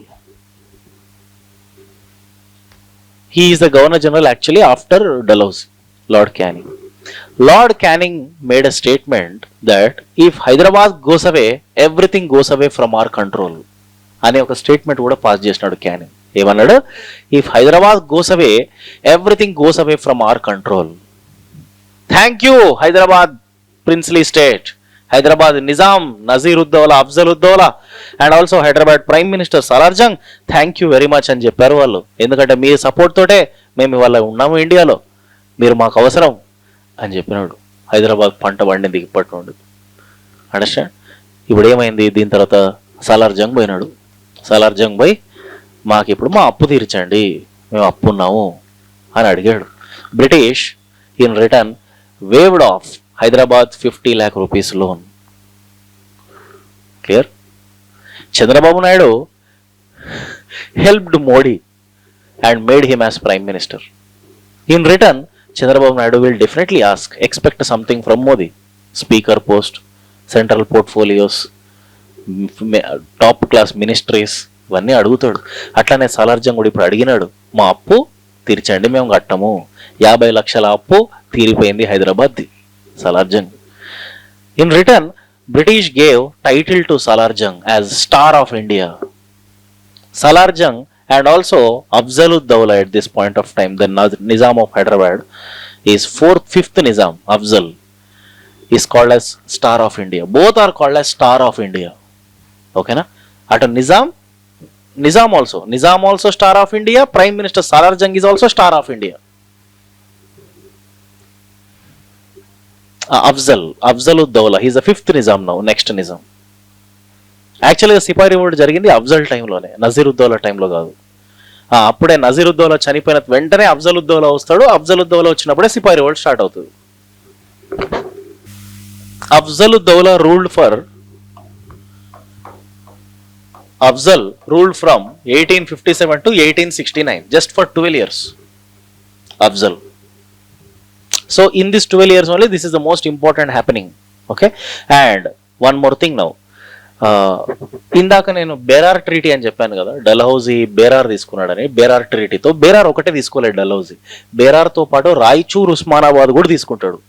He is the Governor General actually after Dalhousie, Lord Canning. Lord Canning made a statement that if Hyderabad goes away, everything goes away from our control. అనే ఒక statement కూడా pass చేసినాడు Canning. ఏమన్నాడు? If Hyderabad goes away, everything goes away from our control. Thank you Hyderabad princely state, Hyderabad Nizam Nasiruddaula, Afzaluddaula and also Hyderabad prime minister Salarjung, thank you very much అని చెప్పారు వాళ్ళు. ఎందుకంటే మీ support తోటే మేము ఇవాళ ఉన్నాము ఇండియాలో, మీరు మాకు అవసరం అని చెప్పినాడు. హైదరాబాద్ పంట పండింది ఇప్పటి నుండి. అండర్స్టాండ్? ఇప్పుడు ఏమైంది? దీని తర్వాత సాలార్జంగ్ పోయినాడు. సాలార్జంగ్ పోయి మాకు ఇప్పుడు మా అప్పు తీర్చండి, మేము అప్పు ఉన్నాము అని అడిగాడు. British in return waived off Hyderabad 50 lakh rupees loan. Clear? Chandrababu Naidu helped Modi and made him as Prime Minister. In return, Chandrababu Naidu will definitely expect something from Modi. Speaker post, central portfolios, top class ministries, ఇవన్నీ అడుగుతాడు. అట్లానే సాలార్జంగ్ కూడా ఇప్పుడు అడిగినాడు, మా అప్పు తీర్చండి, మేము కట్టము. 50 లక్షల అప్పు తీరిపోయింది హైదరాబాద్ది. Salarjung. In return British gave title to Salarjung as star of India. Salarjung and also Afzaluddaula at this point of time, the Nizam of Hyderabad is fifth Nizam Afzal is called as star of India. Both are called as star of India. ఓకేనా? అటు Nizam also star of India. Prime Minister Salarjung is also star of India. Afzaluddaulah, he is the fifth Nizam now, next Nizam. Actually the Sipahi revolt జరిగింది అఫ్జల్ టైంలోనే, నజీరుద్దౌలా టైంలో కాదు. అప్పుడే నజీరుద్దౌలా చనిపోయిన వెంటనే అఫ్జలుద్దౌలా వస్తాడు. అఫ్జలుద్దౌలా వచ్చినప్పుడే సిపాయి రివోల్ట్ స్టార్ట్ అవుతుంది. Afzal Dawla Afzal ruled from 1857 to 1869, just for 12 years. Afzal. So in this 12 years only, this is the most important happening. Okay. And one more thing now. ఇందాక నేను బేరార్ ట్రీటీ అని చెప్పాను కదా, డల్హౌజీ బేరార్ తీసుకున్నాడని. బేరార్ ట్రీటీతో బేరార్ ఒకటే తీసుకోలేదు Dalhousie, బేరార్తో పాటు రాయచూర్ ఉస్మానాబాద్ కూడా తీసుకుంటాడు.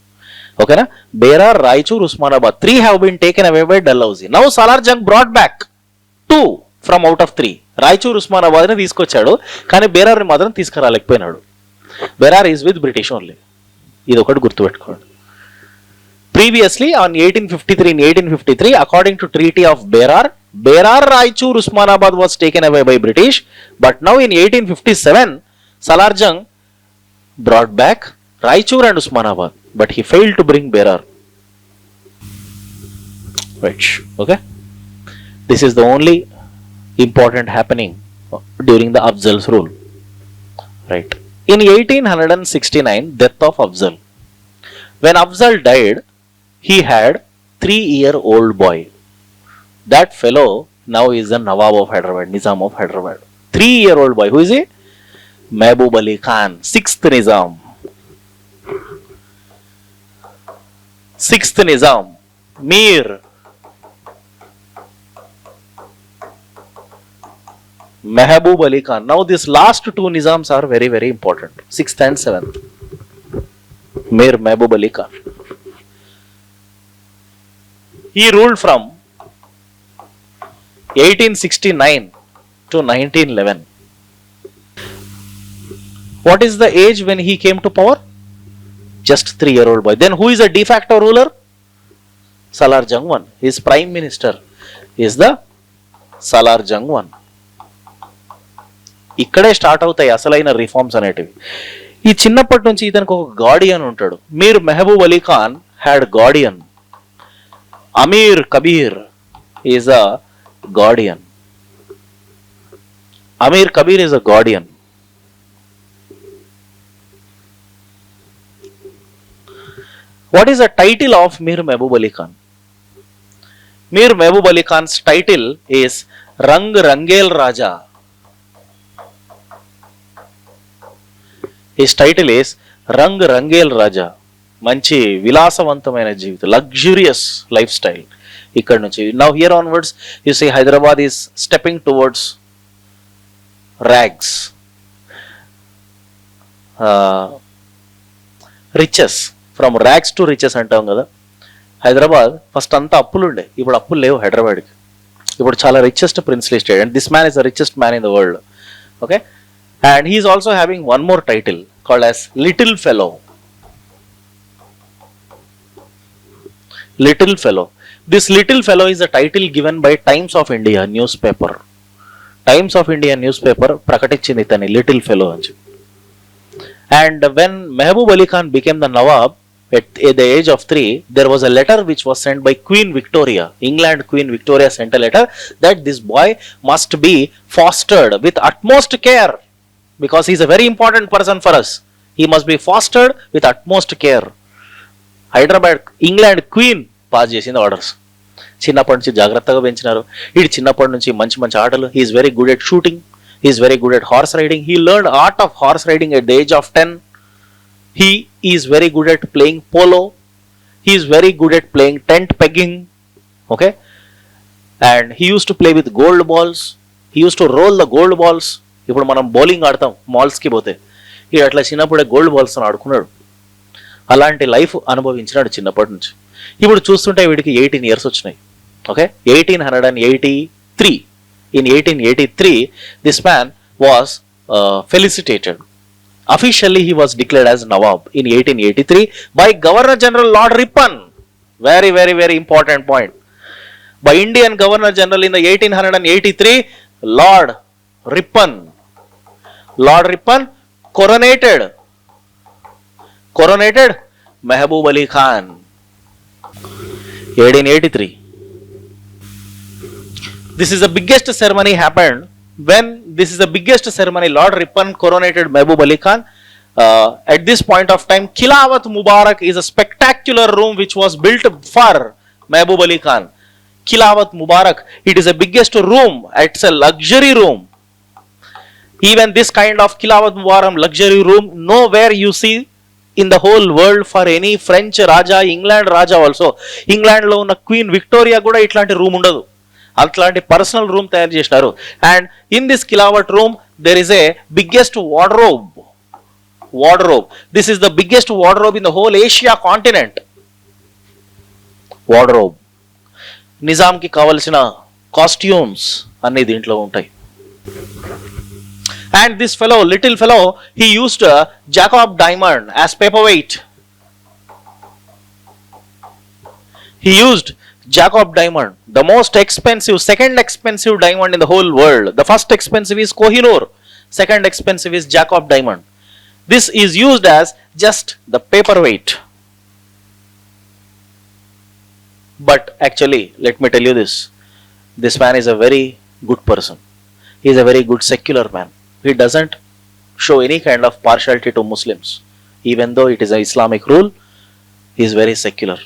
ఓకేనా, Berar Raichur Osmanabad 3 have been taken away by Dalhousie. Now Salar Jung brought back 2 from out of 3. Raichur Osmanabad ని తీసుకొచ్చాడు, కానీ బేరార్ని మాత్రం తీసుకురాలేకపోయినాడు. Berar is with British only, ఇది ఒకటి గుర్తుపెట్టుకోండి. Previously, on 1853, according to Treaty of Berar, Raichur, Usmanabad was taken away by British. But now in 1857, Salar Jung brought back Raichur and Usmanabad, but he failed to bring Berar. Right. Okay. This is the only important happening during the Afzal's rule. Right. In 1869, death of Afzal. When Afzal died, he had 3-year-old boy. That fellow now is the Nawab of Hyderabad, Nizam of Hyderabad. 3-year-old boy. Who is he? Mehboob Ali Khan, 6th Nizam. 6th Nizam. Mir. Mehboob Ali Khan. Now these last 2 Nizams are very, very important. 6th and 7th. Mir Mehboob Ali Khan. He ruled from 1869 to 1911. What is the age when he came to power? Just 3-year-old boy. Then who is the de facto ruler? Salar Jung I. His prime minister is the Salar Jung I. ఇక్కడే start అవుతాయి అసలైన reforms అనేటివి. ఈ చిన్నప్పటి నుంచి ఇతనికి ఒక guardian ఉంటాడు. Mir Mahbub Ali Khan had guardian. Amir Kabir is a guardian. Amir Kabir is a guardian. What is the title of Mir Mehboob Ali Khan? Mir Mehboob Ali Khan's title is Rang Rangel Raja. His title is Rang Rangel Raja. మంచి విలాసవంతమైన జీవితం, luxurious life style ఇక్కడ నుంచి. Now here onwards you see Hyderabad is stepping towards rags, riches, from rags to riches అంటాం కదా. Hyderabad first అంతా అప్పులు ఉండే, ఇప్పుడు అప్పులు లేవు హైదరాబాద్కి. ఇప్పుడు చాలా richest princely state, and this man is the richest man in the world. Okay, and he is also having one more title called as little fellow. Little fellow. This little fellow is a title given by Times of India newspaper. Times of India newspaper prakatichindi tani little fellow anji. And when Mehboob Ali Khan became the Nawab at the age of 3, there was a letter which was sent by Queen Victoria. England Queen Victoria sent a letter that this boy must be fostered with utmost care, because he is a very important person for us. He must be fostered with utmost care. Hyderabad England queen pass చేసింది orders. చిన్నప్పటి నుంచి జాగ్రత్తగా పెంచినారు. ఇది చిన్నప్పటి నుంచి మంచి మంచి ఆటలు. He is very good at shooting, he is very good at horse riding. He learn art of horse riding at the age of 10. He is very good at playing polo. He is very good at playing tent pegging. Okay, and he uses to play with gold balls. He uses to roll the gold balls. ఇప్పుడు మనం bowling ఆడతాం మాల్స్కి పోతే, ఇది అట్లా చిన్నప్పుడే gold balls ఆడుకున్నాడు. అలాంటి life అనుభవించినాడు చిన్నప్పటి నుంచి. ఇప్పుడు చూస్తుంటే వీడికి 18 years వచ్చినాయి. Okay, 1883. In 1883, this man was felicitated. Officially, he was declared as Nawab in 1883 by Governor General Lord Ripon. Very, very, very important point. By Indian Governor General in the 1883, Lord Ripon. Lord Ripon coronated Mehboob Ali Khan. 1883. This is the biggest ceremony happened. When this is the biggest ceremony, Lord Ripon coronated Mehboob Ali Khan. at this point of time, Khilafat Mubarak is a spectacular room which was built for Mehboob Ali Khan. Khilafat Mubarak, it is the biggest room, it's a luxury room. Even this kind of Khilafat Mubarak luxury room, nowhere you see in the whole world for any French Raja, England Raja also. England లో ఉన్న Queen Victoria కూడా ఇట్లాంటి room ఉండదు, అట్లాంటి personal room తయారు చేసినారు. And in this Khilwat room there is a biggest wardrobe. This is the biggest wardrobe in the whole Asia continent. Wardrobe, నిజాంకి కావలసిన కాస్ట్యూమ్స్ అన్ని దీంట్లో ఉంటాయి. And this fellow, little fellow, he used Jacob diamond as paperweight. He used Jacob diamond, the most expensive, second expensive diamond in the whole world. The first expensive is Kohinoor, second expensive is Jacob diamond. This is used as just the paperweight. But actually, let me tell you this man is a very good person. He is a very good secular man. He doesn't show any kind of partiality to Muslims. Even though it is an Islamic rule, he is very secular.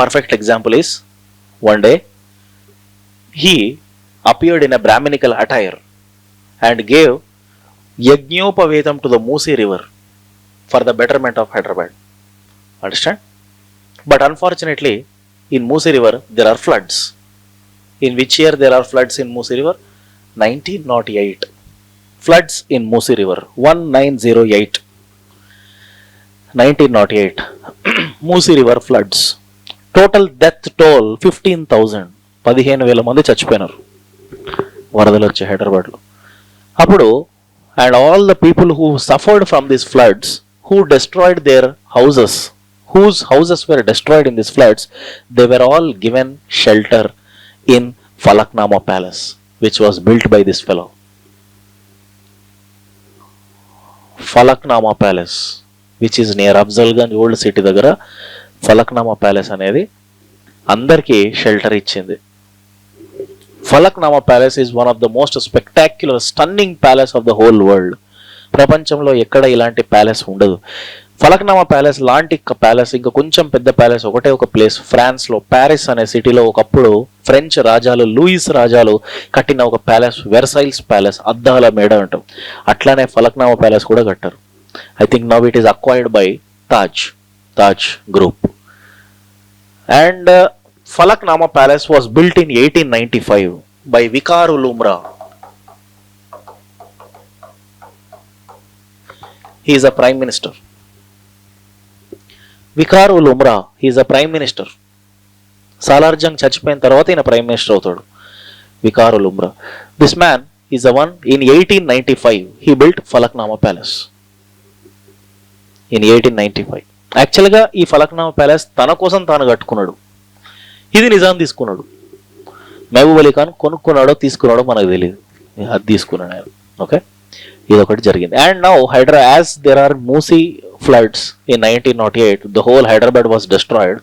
Perfect example is, one day, he appeared in a Brahminical attire and gave Yajñopavetam to the Musi river for the betterment of Hyderabad. Understand? But unfortunately, in Musi river, there are floods. In which year there are floods in Musi river? 1908. Floods in Musi river, 1908. 1908. Musi river floods. Total death toll 15,000. 15,000 మంది చచ్చిపోయినారు వరదలు వచ్చి హైదరాబాద్లో. అప్పుడు and all the people who suffered from these floods, who destroyed their houses, whose houses were destroyed in these floods, they were all given shelter in Falaknama Palace, which was built by this fellow. Falaknama Palace, which is near Afzalganj old city దగ్గర Falaknama Palace అనేది అందరికీ shelter ఇచ్చింది. Falaknama Palace is one of the most spectacular, stunning palace of the whole world. ప్రపంచంలో ఎక్కడ ఇలాంటి palace ఉండదు. Falaknuma palace లాంటి palace ఇంకా కొంచెం పెద్ద ప్యాలెస్ ఒకటే ఒక ప్లేస్ ఫ్రాన్స్లో, ప్యారిస్ అనే సిటీలో ఒకప్పుడు ఫ్రెంచ్ రాజాలు, లూయిస్ రాజాలు కట్టిన ఒక ప్యాలెస్, వెర్సైల్స్ ప్యాలెస్, అద్దాల మేడ అంటాం. అట్లానే ఫలక్నామా ప్యాలెస్ కూడా కట్టారు. I think now it is acquired by Taj group. And Falaknama Palace was built in 1895 by Vikar-ul Umrah. He is a prime minister. Vikar-ul Umrah, he is a prime minister. Salarjung చచ్చిపోయిన తర్వాత ఈయన prime minister అవుతాడు. Vikar-ul Umrah. This man is the one in 1895 he built Falaknama Palace. In 1895. యాక్చువల్గా ఈ Falaknuma palace తన కోసం తాను కట్టుకున్నాడు. ఇది నిజాం తీసుకున్నాడు. మహబూబ్ అలీ ఖాన్ కొనుక్కున్నాడో తీసుకున్నాడో మనకు తెలియదు, అది తీసుకున్నాడు ఆయన. ఓకే, ఇది ఒకటి జరిగింది. And now as there are Musi floods in 1908, the whole Hyderabad was destroyed.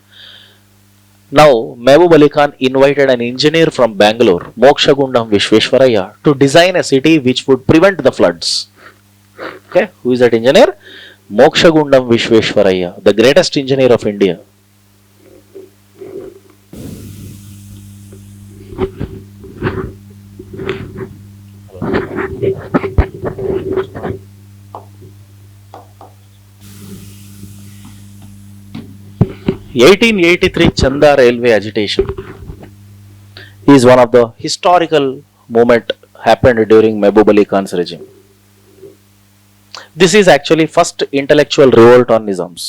Now Mahbub Ali Khan invited an engineer from Bengaluru, Mokshagundam Visvesvaraya, to design a city which would prevent the floods. Okay, who is that engineer? Mokshagundam Visvesvaraya, the greatest engineer of India. The 1883 Chanda railway agitation is one of the historical moment happened during Mehboob Ali Khan's regime. This is actually first intellectual revolt on Nizams.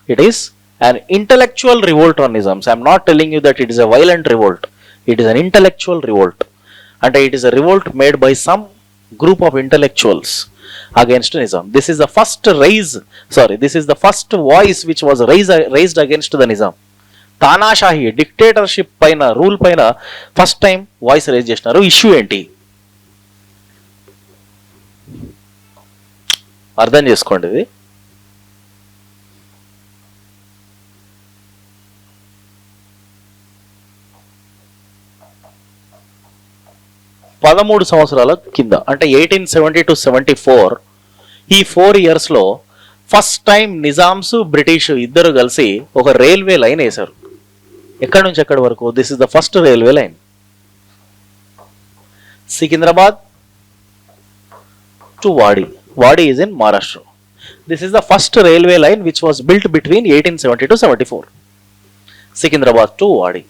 It is an intellectual revolt on Nizams. I am not telling you that it is a violent revolt. It is an intellectual revolt. And it is a revolt made by some group of intellectuals against Nizam. This is the first voice which was raised against the Nizam. తానాషాహి, dictatorship పైన, rule పైన first time voice raise చేసినారు. Issue ఏంటి అర్థం చేసుకోండి. ఇది పదమూడు సంవత్సరాల కింద, అంటే 1870 to 74 ఈ 4 yearsలో ఫస్ట్ టైం నిజామ్స్ బ్రిటిష్ ఇద్దరు కలిసి ఒక రైల్వే లైన్ వేశారు. ఎక్కడి నుంచి ఎక్కడి వరకు? This is the first railway line. Secunderabad to వాడి. వాడి is in Maharashtra. This is the first railway line which was built between 1870 to 74. Secunderabad to వాడి.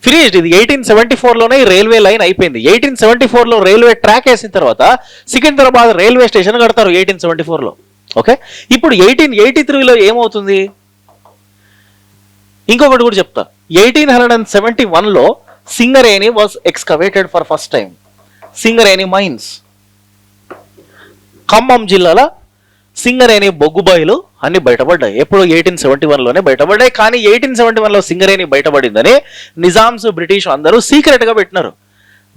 ఫినిష్డ్. ఇది 1874లోనే రైల్వే లైన్ అయిపోయింది. 1874లో రైల్వే ట్రాక్ వేసిన తర్వాత సికింద్రాబాద్ రైల్వే స్టేషన్ కడతారు 1874లో. ఓకే, ఇప్పుడు 1883లో ఏమవుతుంది? ఇంకొకటి కూడా చెప్తా. 1871లో Singareni was excavated for first time. Singareni mines. Khammam జిల్లాలో సింగరేణి బొగ్గుబాయిలు అన్ని బయటపడ్డాయి. ఎప్పుడు? 1871లోనే బయటపడ్డాయి. కానీ 1871లో సింగరేణి బయటపడిందని నిజామ్స్ బ్రిటిష్ అందరూ సీక్రెట్ గా పెట్టినారు.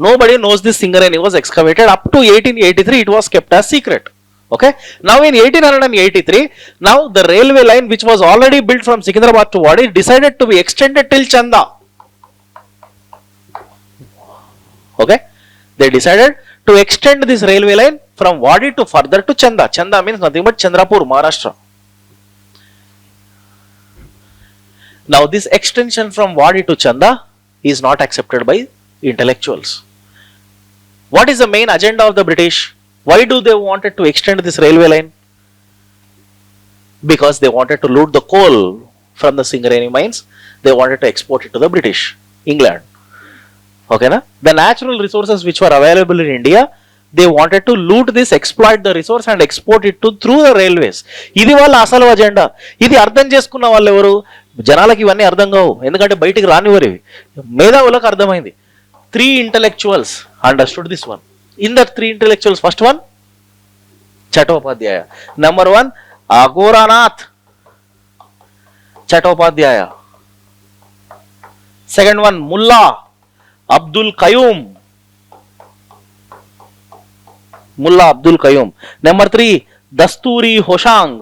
Nobody knows this Singareni was excavated up to 1883. It was kept as secret. Okay, now in 1883, now the railway line which was already built from Secunderabad to Wadi decided to be extended till Chanda. Okay, they decided to extend this railway line from Wadi to further to Chanda. Chanda means nothing but Chandrapur, Maharashtra. Now this extension from Wadi to Chanda is not accepted by intellectuals. What is the main agenda of the British? Why do they wanted to extend this railway line? Because they wanted to loot the coal from the Singareni mines. They wanted to export it to the British, England. Okay, na? The natural resources which were available in India, they wanted to loot this, exploit the resource and export it to through the railways. ఇది వాళ్ళ అసలు agenda. ఇది అర్థం చేసుకున్న వాళ్ళు ఎవరు? జనాలకి ఇవన్నీ అర్థం కావు, ఎందుకంటే బయటికి రానివ్వరు. మేధావులకు అర్థమైంది. 3 intellectuals understood this one. In the 3 intellectuals, first one Chattopadhyaya, number 1 Agoranath Chattopadhyaya, second one Mullah Abdul Qayyum, Mullah Abdul Qayyum, number 3 Dasturi Hoshang,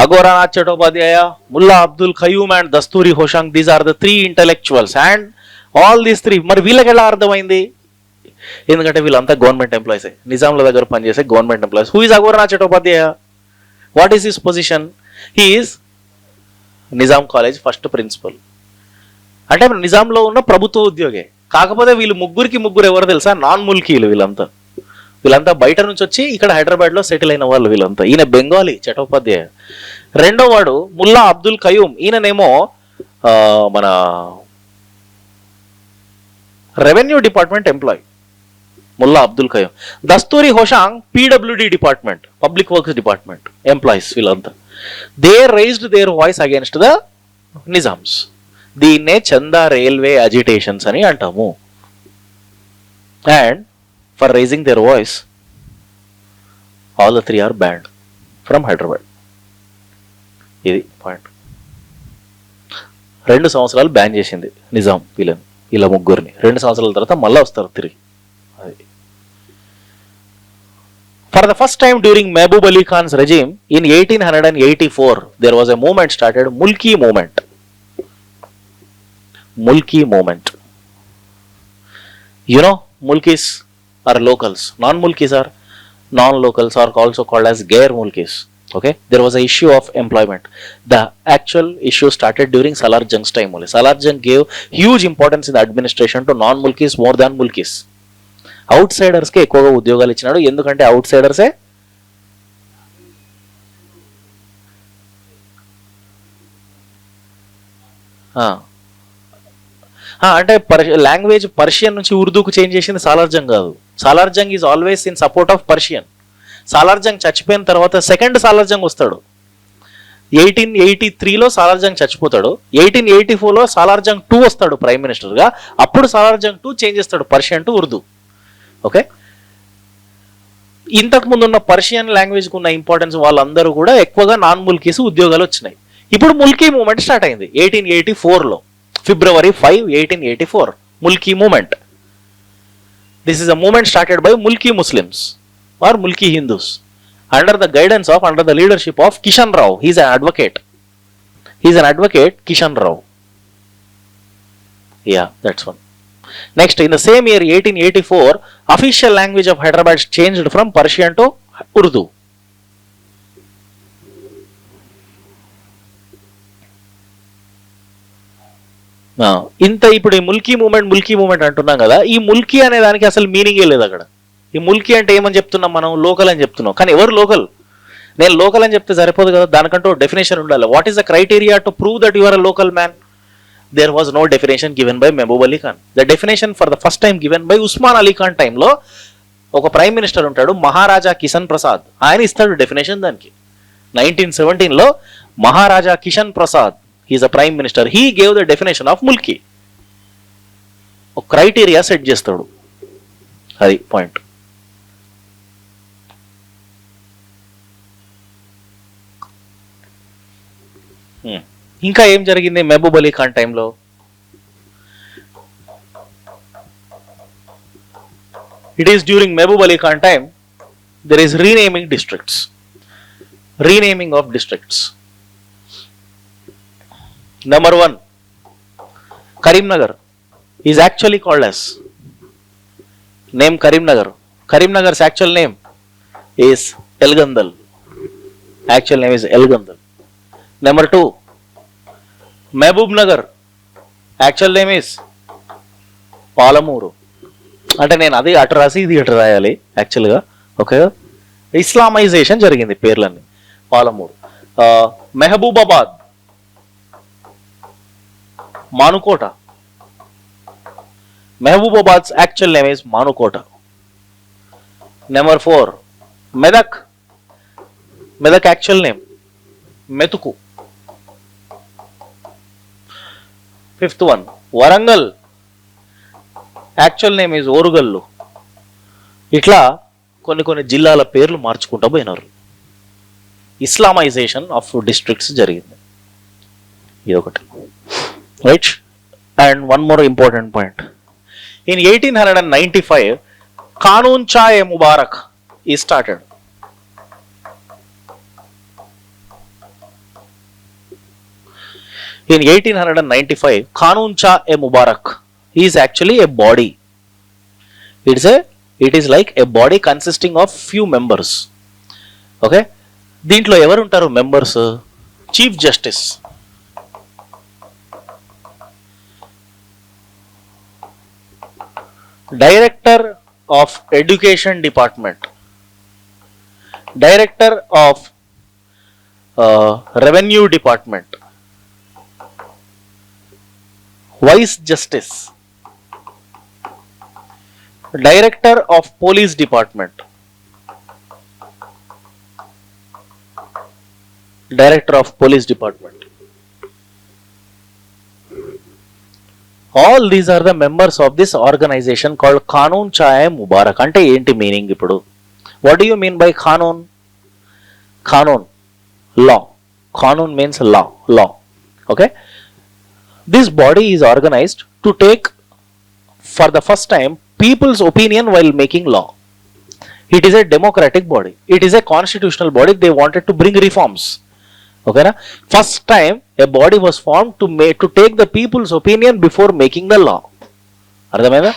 Agoranath Chattopadhyaya, Mullah Abdul Qayyum and Dasturi Hoshang. These are the 3 intellectuals, and all these 3 మరి వీళ్ళకి ఎలా అర్థమైంది? ఎందుకంటే వీళ్ళంతా government employees, నిజాంల దగ్గర పనిచేసే government employees. Who is Agoranath Chattopadhyaya? What is his position? He is Nizam college first principal. అంటే నిజాంలో ఉన్న ప్రభుత్వ ఉద్యోగే. కాకపోతే వీళ్ళు ముగ్గురు ఎవరు తెలుసా? నాన్ ముల్కీలు. వీళ్ళంతా బయట నుంచి వచ్చి ఇక్కడ హైదరాబాద్ లో సెటిల్ అయిన వాళ్ళు వీళ్ళంతా. ఈయన బెంగాలీ చటోపాధ్యాయ. రెండో వాడు ముల్లా అబ్దుల్ ఖయూమ్. ఈయననేమో మన revenue department employee, Mulla Abdul Qayyum. Dasturi Hoshang PWD department, public works department employees వీళ్ళంతా. They raised their voice against the Nizams. దీన్నే చందా రైల్వే అజిటేషన్స్ అని అంటాము. And for raising their voice, all the 3 are banned from Hyderabad. ఇది పాయింట్. 2 సంవత్సరాలు బ్యాన్ చేసింది నిజాం వీళ్ళ ముగ్గురిని. 2 సంవత్సరాల తర్వాత మళ్ళీ వస్తారు తిరిగి. For the first time during Mehboob Ali Khan's regime in 1884, there was a movement started, Mulki movement. Mulki movement. You know, Mulkis are locals. Non-mulkis are non-locals, are also called as gair mulkis. Okay, there was a issue of employment. The actual issue started during Salar Jung's time only. Salar Jung gave huge importance in the administration to non-mulkis more than mulkis. Outsiders కే ఎక్కువగా ఉద్యోగాలు ఇచ్చినాడు. ఎందుకంటే అవుట్సైడర్సే అంటే language Persian నుంచి ఉర్దూకు change చేసింది సాలార్ జంగ్ కాదు. Salar Jung is always in support of Persian. Salar Jung చచ్చిపోయిన తర్వాత సెకండ్ సాలార్ జంగ్ వస్తాడు. 1883లో సాలార్ జంగ్ చచ్చిపోతాడు. 1884లో సాలార్ జంగ్ 2 వస్తాడు ప్రైమ్ మినిస్టర్గా. అప్పుడు సాలార్ జంగ్ 2 చేంజ్ చేస్తాడు పర్షియన్ టు ఉర్దూ. ఓకే, ఇంతకు ముందు ఉన్న పర్షియన్ లాంగ్వేజ్కి ఉన్న ఇంపార్టెన్స్ వాళ్ళందరూ కూడా ఎక్కువగా నాన్ ముల్కీస్ ఉద్యోగాలు వచ్చినాయి. ఇప్పుడు ముల్కీ మూవ్మెంట్ స్టార్ట్ అయింది 1884లో. February 5, 1884, Mulki movement. This is a movement started by Mulki Muslims or Mulki Hindus under the leadership of Kishan Rao. He is an advocate. Kishan Rao. Yeah, that's one. Next, in the same year 1884, official language of Hyderabad changed from Persian to Urdu. ఇంత ఇప్పుడు ఈ Mulki moment అంటున్నాం కదా, ఈ ముల్కీ అనే దానికి అసలు మీనింగే లేదు అక్కడ. ఈ ముల్కీ అంటే ఏమని చెప్తున్నాం మనం, లోకల్ అని చెప్తున్నాం. కానీ ఎవరు లోకల్? నేను లోకల్ అని చెప్తే సరిపోదు కదా, దానికంటూ డెఫినేషన్ ఉండాలి. What is the criteria to prove that you are a local man? There was no definition given by Mehboob Ali Khan. The definition for the first time given by Usman Ali Khan time లో ఒక prime minister ఉంటాడు, మహారాజా కిషన్ ప్రసాద్. ఆయన ఇస్తాడు definition దానికి. 1917లో Maharaja Kishan Prasad, he is a prime minister, he gave the definition of Mulki. ఒక criteria set చేస్తాడు. అది పాయింట్. ఇంకా ఏం జరిగింది మహబూబ్ అలీ ఖాన్ టైంలో? It is during Mahbub Ali Khan time there is renaming districts. Renaming of districts. Number 1, Karimnagar is actually called as name Karimnagar. Karimnagar's actual name is Elgandal. Actual name is Elgandal. Number 2, Mehboob Nagar. Actual name is Palamuru. అంటే నేను అది అటు రాసి ఇది ఇటు రాయాలి యాక్చువల్గా. Okay, Islamization జరిగింది పేర్లన్నీ. Palamuru. Mahabubabad, Manukota. Mahabubabad's actual name is Manukota. Number 4, Medak. Medak actual name Methuku. 5th one, Warangal. Actual name is Orugallu. ఇట్లా కొన్ని జిల్లాల పేర్లు మార్చుకుంటూ పోయినారు. ఇస్లామైజేషన్ ఆఫ్ డిస్ట్రిక్ట్స్ జరిగింది. ఇదొకటి, right. And one more important point. In 1895 కానూన్ చాయ్ ముబారక్ ఈ started. In 1895, Kanun Cha-e-Mubarak is actually a body. It is like a body consisting of few members. Okay? దీంట్లో ఎవరు ఉంటారు members? Chief justice, director of education department, director of revenue department, vice justice, director of police department, director of police department. All these are the members of this organization called Qanun చాయ్ ముబారక్. అంటే ఏంటి meaning ఇప్పుడు? What do you mean by Qanun? Qanun law. Qanun means law. Okay. This body is organized to take for the first time people's opinion while making law. It is a democratic body. It is a constitutional body. They wanted to bring reforms. Okay na? First time a body was formed to take the people's opinion before making the law. అర్థమైందా?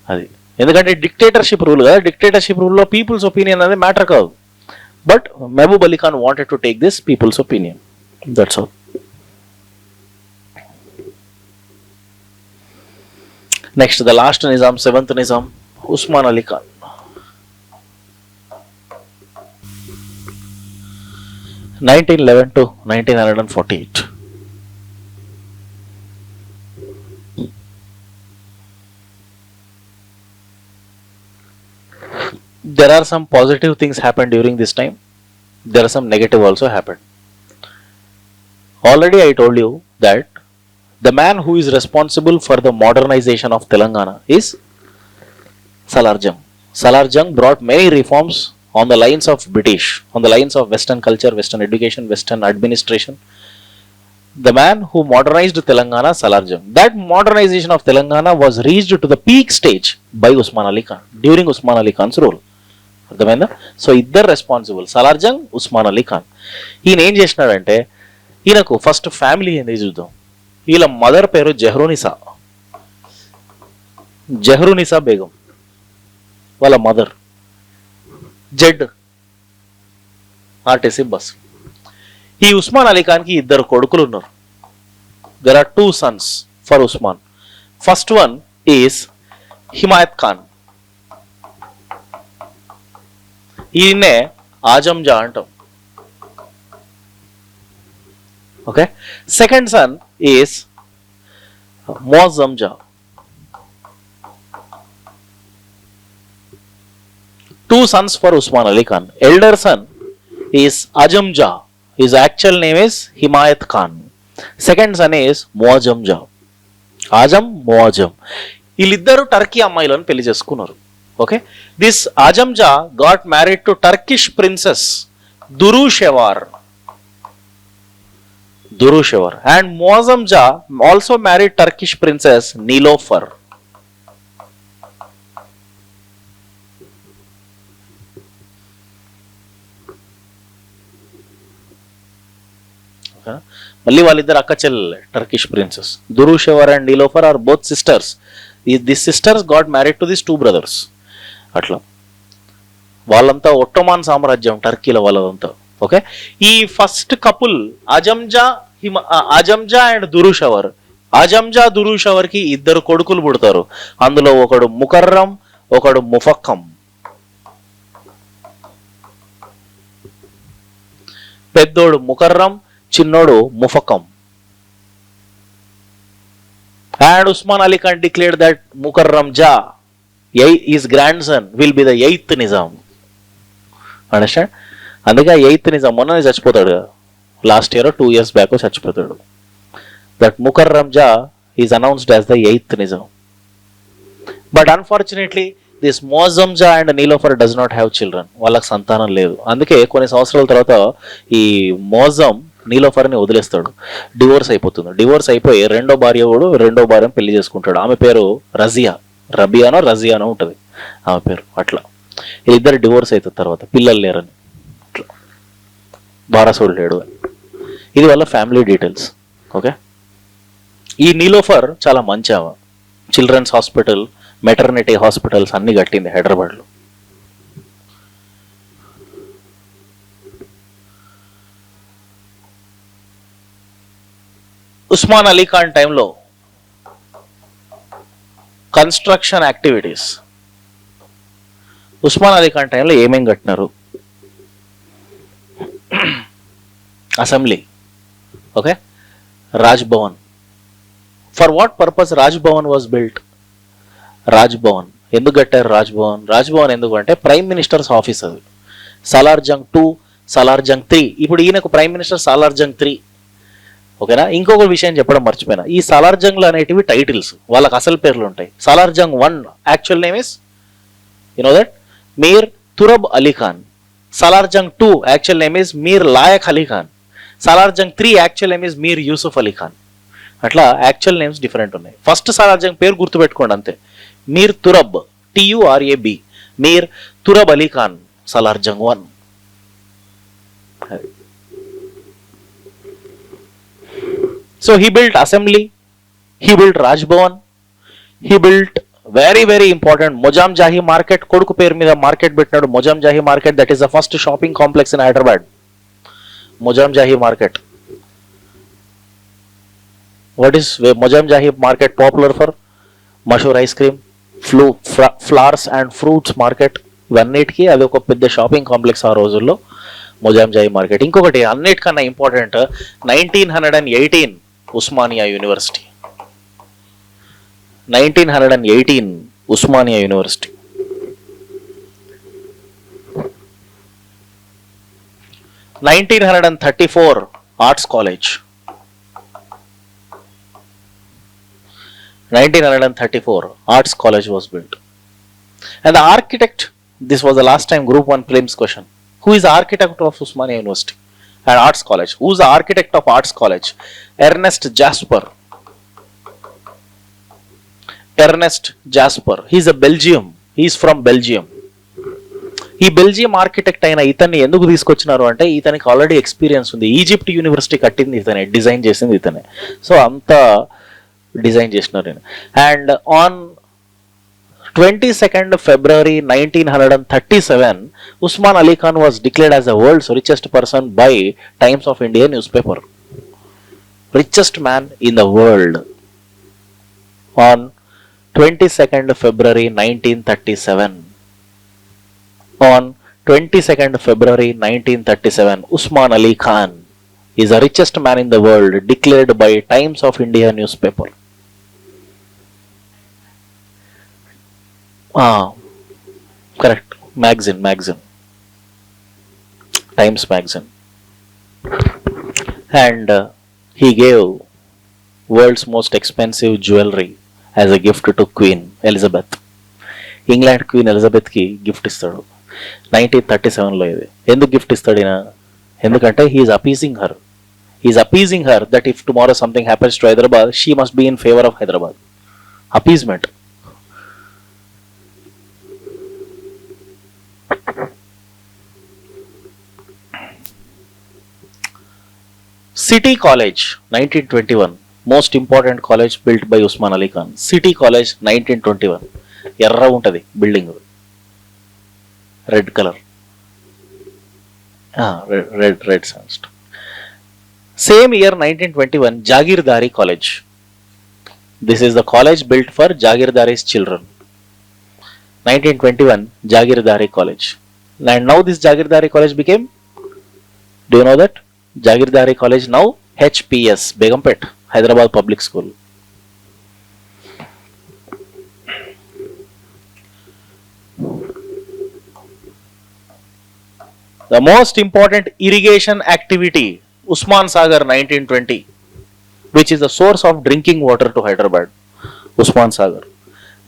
అది ఎందుకంటే dictatorship rule కదా, dictatorship రూల్లో peoples opinion అనేది matter కాదు. But Mehboob Ali Khan wanted to take this people's opinion. That's all. Next, the last Nizam, 7th Nizam, Usman Ali Khan. (1911 to 1948). There are some positive things happened during this time. There are some negative also happened. Already I told you that the man who is responsible for the modernization of Telangana is Salarjung. Salarjung brought many reforms on the lines of British, on the lines of Western culture, Western education, Western administration. The man who modernized Telangana, Salarjung. That modernization of Telangana was reached to the peak stage by Usman Ali Khan, during Usman Ali Khan's rule. అర్థమైందా? So ఇద్దరు responsible, Salar Jung, Osman Ali Khan. ఈయన ఏం చేసినాడంటే, ఈయనకు first family ఏంది చూద్దాం. వీళ్ళ mother పేరు జహ్రోనిసా. జహరునిసా బేగం వాళ్ళ మదర్. Z RTC bus. ఈ ఉస్మాన్ అలీ ఖాన్కి ఇద్దరు కొడుకులు ఉన్నారు. There are 2 sons for Osman. First one is Himayat Khan. ఈయన్నే ఆజంజా అంటాం. Okay. Second son is Moazzamjah. 2 sons for Usman Ali Khan. Elder son is Ajamja. His actual name is Himayat Khan. Second son is Muazzamja. Ajam, Muazzam. వీళ్ళిద్దరు Turkey అమ్మాయిలను పెళ్లి చేసుకున్నారు. Okay. This Azamjah got married to Turkish princess Durrushehvar. And Muazzamja also married Turkish princess Nilofer. మళ్ళీ వాళ్ళిద్దరు అక్క చెల్లెలే Turkish princess. Durrushehvar and Nilofer are both sisters. This sisters got married to this 2 brothers. అట్లా వాళ్ళంతా Ottoman సామ్రాజ్యం టర్కీలో వాళ్ళదంతా. Okay. ఈ first couple Azamjah and Durrushehvar. Azamjah Durrushehvar కి ఇద్దరు కొడుకులు పుడతారు. అందులో ఒకడు ముకర్రం, ఒకడు ముఫక్కం. పెద్దోడు ముకర్రం, చిన్నోడు ముఫక్కం. And Usman Ali Khan declared that Mukarram Ja, his grandson, will be the 8th Nizam. Understand? అందుకే 8th Nizam మొన్ననే చచ్చిపోతాడు. లాస్ట్ ఇయర్ 2 years బ్యాక్ చచ్చిపోతాడు. That Mukarram Jah is announced as the 8th Nizam. But unfortunately this Moazzamjah and Nilofer does not have children. వాళ్ళకి సంతానం లేదు. అందుకే కొన్ని సంవత్సరాల తర్వాత ఈ మోజం నీలోఫర్ని వదిలేస్తాడు. డివోర్స్ అయిపోతుంది. డివోర్స్ అయిపోయి రెండో భార్య పెళ్లి చేసుకుంటాడు. ఆమె పేరు రజియా. రబియానో రజియానో ఉంటుంది ఆమె పేరు. అట్లా వీళ్ళిద్దరు డివోర్స్ అవుతుంది. తర్వాత పిల్లలు లేరని అట్లా వారసుడు లేడు అని. ఇది వాళ్ళ ఫ్యామిలీ డీటెయిల్స్. ఓకే. ఈ నీలోఫర్ చాలా మంచి ఆమె. చిల్డ్రన్స్ హాస్పిటల్, మెటర్నిటీ హాస్పిటల్స్ అన్ని కట్టింది హైదరాబాద్లో. ఉస్మాన్ అలీ ఖాన్ టైంలో కన్స్ట్రక్షన్ యాక్టివిటీస్. ఉస్మాన్ అలీ ఖాన్ టైంలో ఏమేం కట్టినారు? Assembly. Okay. Raj Bhavan. For what purpose Raj Bhavan was built? Raj Bhavan ఎందుకు కట్టారు? రాజ్ భవన్ ఎందుకంటే ప్రైమ్ మినిస్టర్స్ ఆఫీస్ అది. సాలార్జంగ్ 2, సాలార్జంగ్ 3. ఇప్పుడు ఈయనకు ప్రైమ్ మినిస్టర్ సాలార్జంగ్ 3. ఓకేనా. ఇంకొక విషయం చెప్పడం మర్చిపోయినా. ఈ సాలార్జంగ్లు అనేటివి టైటిల్స్, వాళ్ళకి అసలు పేర్లు ఉంటాయి. Salarjung 1 actual name is that Mir Turab Ali Khan. Salarjung 2 actual name is Mir Laik Ali Khan. Salarjung 3 actual name is Mir Yousuf Ali Khan. అట్లా యాక్చువల్ నేమ్స్ డిఫరెంట్ ఉన్నాయి. ఫస్ట్ సాలార్జంగ్ పేరు గుర్తుపెట్టుకోండి అంతే. మీర్ Turab, TURAB, Mir Turab Ali Khan, Salar Jung 1. So he built assembly, he built Raj Bhavan, he built very important Mojam Jahi market. Koduku పేరు మీద market పెట్టినాడు. Mojam Jahi market, that is the first shopping complex in Hyderabad. Mojam Jahi market. What is Mojam Jahi market popular for? Mashur ice cream, flowers and fruits market. ఇవన్నిటికీ అది ఒక పెద్ద shopping complex ఆ రోజుల్లో మొజాం జాయి market. ఇంకొకటి అన్నిటికన్నా important, 1918 Osmania university. 1918 Osmania university. 1934 arts college. 1934 arts college was built. And the architect, this was the last time group 1 prelims question. Who is the architect of Usmania University and Arts College? Who is the architect of Arts College? Ernest Jasper. He is a Belgium. He is from Belgium. ఈ Belgium architect అయిన ఇతన్ని ఎందుకు తీసుకొచ్చినారు అంటే ఇతనికి already experience ఉంది. Egypt university కట్టింది ఇతనే, డిజైన్ చేసింది ఇతనే. సో అంతా డిజైన్ చేసినారు. And on 22nd February 1937, Usman Ali Khan was declared as the world's richest person by Times of India newspaper. Richest man in the world on 22nd February 1937. On 22nd February 1937, Usman Ali Khan is the richest man in the world declared by Times of India newspaper. Correct. Magazine. Times magazine. And he gave world's most expensive jewelry as a gift to Queen Elizabeth. England queen ఎలిజబెత్కి gift ఇస్తాడు 1937లో. ఇది ఎందుకు gift ఇస్తాడు ఈయన? ఎందుకంటే he is appeasing her that if tomorrow something happens to Hyderabad she must be in favour of Hyderabad. Appeasement. City College 1921, most important college built by Usman Ali Khan. City College 1921, ఎర్ర ఉంటుంది building, red colour, red sandstone. Same year 1921, Jagirdari College. This is the college built for Jagirdari's children. 1921, Jagirdari College. And now this Jagirdari College became, do you know that? Jagirdari College now HPS, Begumpet, Hyderabad Public School. The most important irrigation activity, Usman Sagar 1920, which is the source of drinking water to Hyderabad. Usman Sagar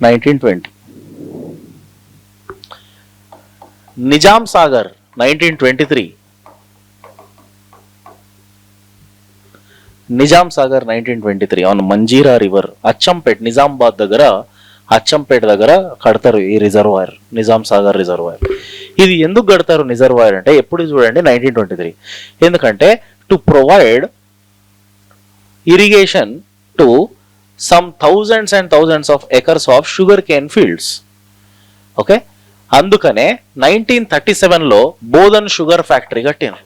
1920. Nizam Sagar 1923. Nizam Sagar 1923 on Manjira river, Achampet, Nizamabad దగ్గర అచ్చంపేట్ దగ్గర కడతారు ఈ reservoir, Nizam Sagar reservoir. ఇది ఎందుకు కడతారు reservoir అంటే ఎప్పుడు చూడండి 1923, ఎందుకంటే to provide irrigation to some thousands and thousands of acres of sugar cane fields. Okay, అందుకనే 1937లో బోధన్ షుగర్ ఫ్యాక్టరీ కట్టినారు.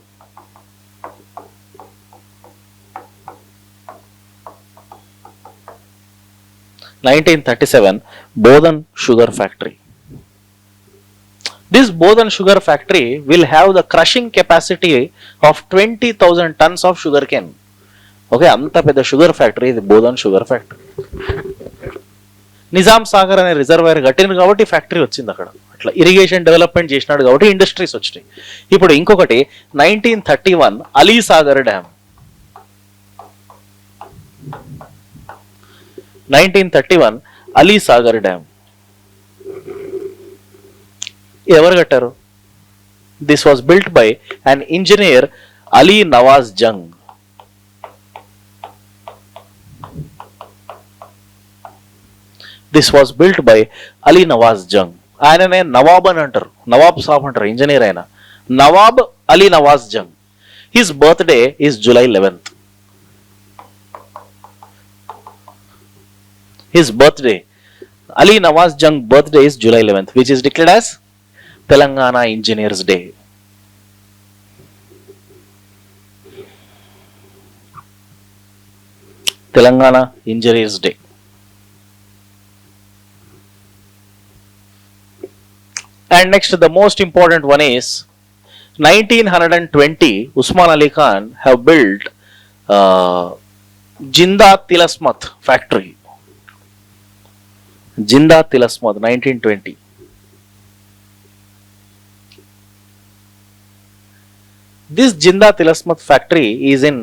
1937 Bodhan Sugar Factory. This Bodhan Sugar Factory will have the crushing capacity of 20,000 tons of sugar cane. Okay, anta pedda sugar factory ఇది Bodhan Sugar Factory. Nizam Sagar అనే reservoir కట్టింది కాబట్టి factory వచ్చింది అక్కడ. అట్లా irrigation development చేసినాడు కాబట్టి ఇండస్ట్రీస్ వచ్చినాయి. ఇప్పుడు ఇంకొకటి 1931 అలీ సాగర్ డ్యామ్. 1931 అలీ సాగర్ డ్యామ్ ఎవరు కట్టారు? This was built by an engineer Ali Nawaz Jung. This was built by Ali Nawaz Jung. ఆయననే నవాబ్ అని అంటారు, నవాబ్ సాబ్ అంటారు, ఇంజనీర్ ఆయన Nawab Ali Nawaz Jung. His birthday is July 11th. His birthday, Ali Nawaz Jung birthday is July 11th, which is declared as Telangana Engineers Day. Telangana Engineers Day. And next, the most important one is 1920 Usman Ali Khan have built Jinda Tilasmat factory. Jinda Tilasmat 1920. This Jinda Tilasmat factory is in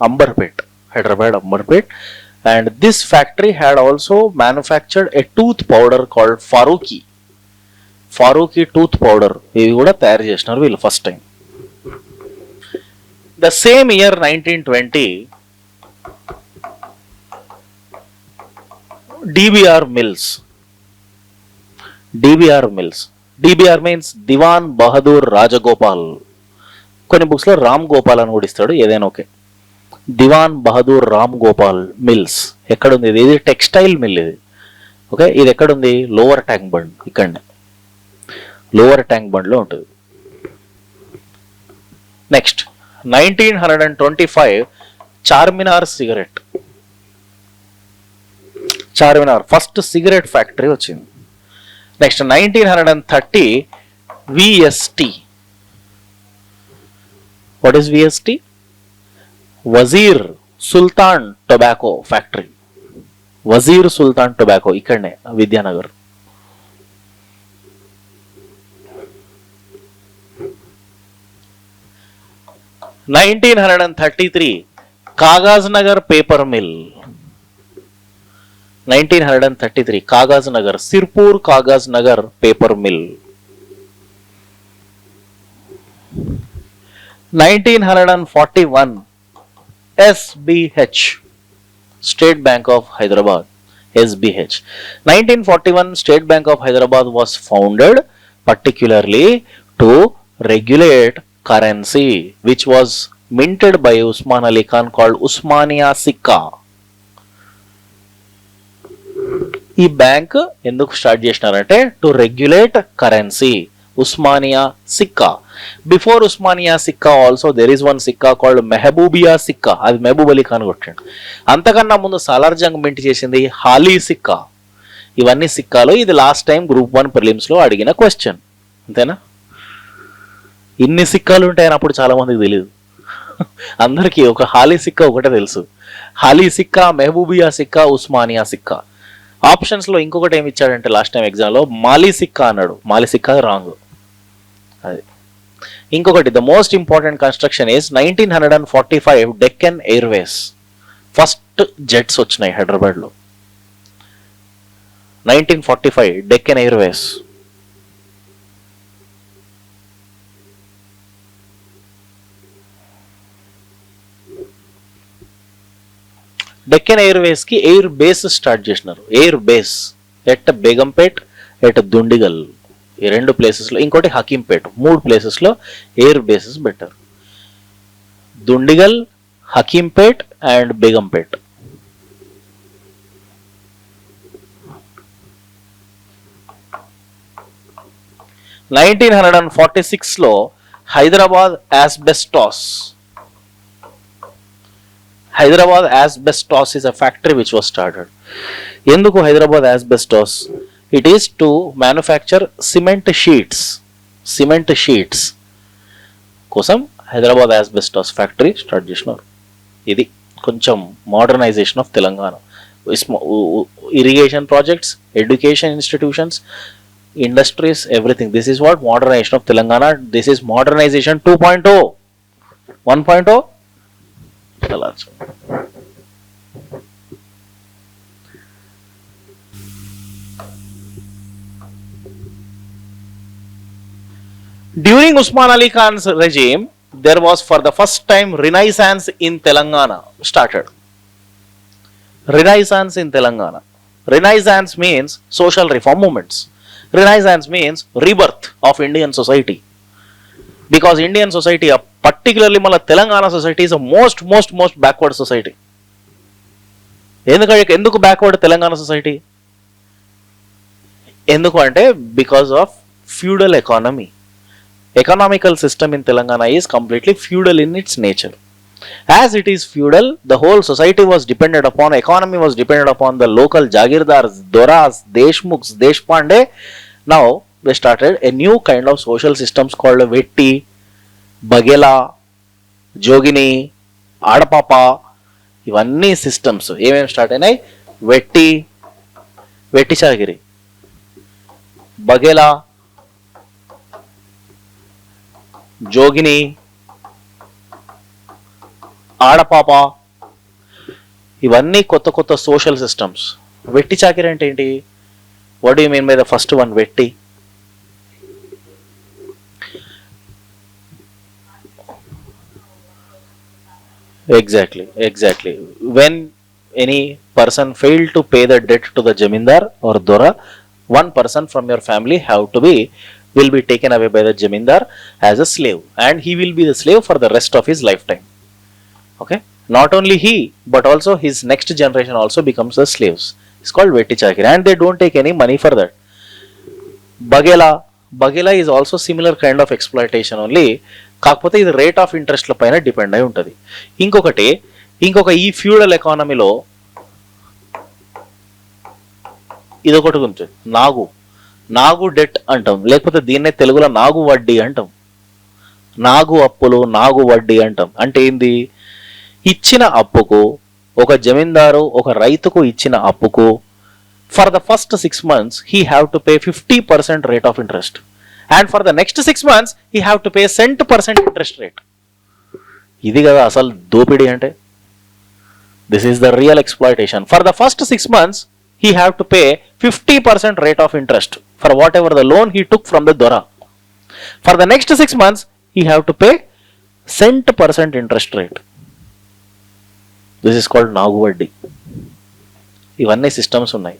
Ambarpet, Hyderabad Ambarpet, and this factory had also manufactured a tooth powder called Faruqi. Faruqi tooth powder. ఇవి కూడా తయారు చేసినారు వీళ్ళు first time. The same year 1920 DBR Mills. DBR means Diwan Bahadur Rajagopal. కొన్ని books లో రామ్ గోపాల్ అని కూడా ఇస్తాడు, ఏదైనా ఓకే. దివాన్ బహదూర్ రామ్ గోపాల్ మిల్స్ ఎక్కడ ఉంది? ఇది టెక్స్టైల్ మిల్. ఇది ఓకే, ఇది ఎక్కడుంది? లోవర్ ట్యాంక్ బండ్, ఇక్కడనే లోవర్ ట్యాంక్ బండ్లో ఉంటుంది. Next 1925 Charminar cigarette, Charminar first cigarette factory వచ్చింది. Next 1930 VST. What is VST? Vazir Sultan tobacco factory. Vazir Sultan tobacco ఇక్కడనే Vidyanagar. Nineteen 1933 Kagaz Nagar paper mill. 1933 Kagaz Nagar, Sirpur Kagaz Nagar paper mill. 1941 SBH, State Bank of Hyderabad. SBH. 1941 State Bank of Hyderabad was founded particularly to regulate currency which was minted by Usman Ali Khan called Usmania Sikka. ఈ bank ఎందుకు start చేసినారంటే to regulate currency, Osmania Sikka. Before Osmania Sikka also there is one sikka called Mahbubia Sikka, అది మహబూబ్ అలీ ఖాన్ కొట్టాడు. అంతకన్నా ముందు Salar Jung mint చేసింది హాలీ సిక్కా. ఇవన్నీ సిక్కాలు. ఇది లాస్ట్ టైం గ్రూప్ 1 ప్రిలిమ్స్ లో అడిగిన క్వశ్చన్, అంతేనా? ఇన్ని సిక్కాలు ఉంటాయని అప్పుడు చాలా మందికి తెలియదు. అందరికీ ఒక హాలీ సిక్కా ఒకటే తెలుసు. హాలీ సిక్కా, మెహబూబియా సిక్కా, ఉస్మానియా సిక్కా. ఆప్షన్స్ లో ఇంకొకటి ఏమి ఇచ్చాడంటే లాస్ట్ టైం ఎగ్జామ్ లో మాలీ సిక్కా అన్నాడు. మాలీ సిక్కా రాంగ్. అది ఇంకొకటి, the most important construction is 1945 Deccan Airways. First jets వచ్చినాయి హైదరాబాద్ లో. 1945 డెక్కన్ ఎయిర్వేస్. డెక్కన్ ఎయిర్వేస్ కి ఎయిర్ బేస్ స్టార్ట్ చేసినారు. Air base at Begumpet, at Dundigal, ఈ 2 ప్లేసెస్లో, ఇంకోటి హకీంపేట్, 3 ప్లేసెస్లో ఎయిర్ బేసెస్ పెట్టారు. దుండిగల్, హకీంపేట్ అండ్ బేగంపేట్. నైన్టీన్ 1946లో Hyderabad asbestos. Hyderabad Asbestos is a factory which was started. ఎందుకు Hyderabad asbestos? It is to manufacture cement sheets. Cement sheets కోసం హైదరాబాద్ asbestos ఫ్యాక్టరీ స్టార్ట్ చేసినారు. ఇది కొంచెం modernisation of Telangana. Irrigation projects, education institutions, industries, everything. This is what modernisation of Telangana. This is modernisation 2.0. 1.0 During Usman Ali Khan's regime, there was for the first time Renaissance in Telangana started. Renaissance in Telangana. Renaissance means social reform movements. Renaissance means rebirth of Indian society. Because Indian society, particularly మన Telangana society is a most backward society. ఎందుకు backward Telangana society? ఎందుకు అంటే because of feudal economy. Economical system in Telangana is completely feudal in it's nature. As it is feudal, the whole society was dependent upon, economy was dependent upon the local jagirdars, doras, deshmukhs, deshpande. Now they started a new kind of social systems called vetti, bagela, jogini, adapapa. ఇవన్నీ systems ఏమేమి start అయినాయి? వెట్టి చాగిరి, బగేలా, జోగిని, ఆడపాప, ఇవన్నీ కొత్త social systems. వెట్టి చాకిరి అంటే ఏంటి? What do you mean by the first one? వెట్టి exactly when any person failed to pay the debt to the jamindar or dora, one person from your family will be taken away by the jamindar as a slave, and he will be the slave for the rest of his lifetime. Okay, not only he but also his next generation also becomes the slaves. It's called vetti chakri, and they don't take any money for that. Bagela is also similar kind of exploitation only, కాకపోతే ఇది rate of ఇంట్రెస్ట్ల పైన depend అయి ఉంటుంది. ఇంకొక ఈ feudal ఎకానమీలో ఇదొకటి ఉంటుంది, నాగు డెట్ అంటాం, లేకపోతే దీన్నే తెలుగులో నాగు వడ్డీ అంటాం. నాగు అప్పులు, నాగు వడ్డీ అంటాం. అంటే ఏంది? ఇచ్చిన అప్పుకు, ఒక జమీందారు ఒక రైతుకు ఇచ్చిన అప్పుకు for the first 6 months he have to pay 50% rate of interest, and for the next 6 months he have to pay 100% interest rate. ఇది కదా అసలు దోపిడీ అంటే. This is the real exploitation. For the first 6 months he have to pay 50% rate of interest for whatever the loan he took from the dora. For the next 6 months he have to pay 100% interest rate. This is called నాగు వడ్డీ. ఇవన్నీ systems ఉన్నాయి.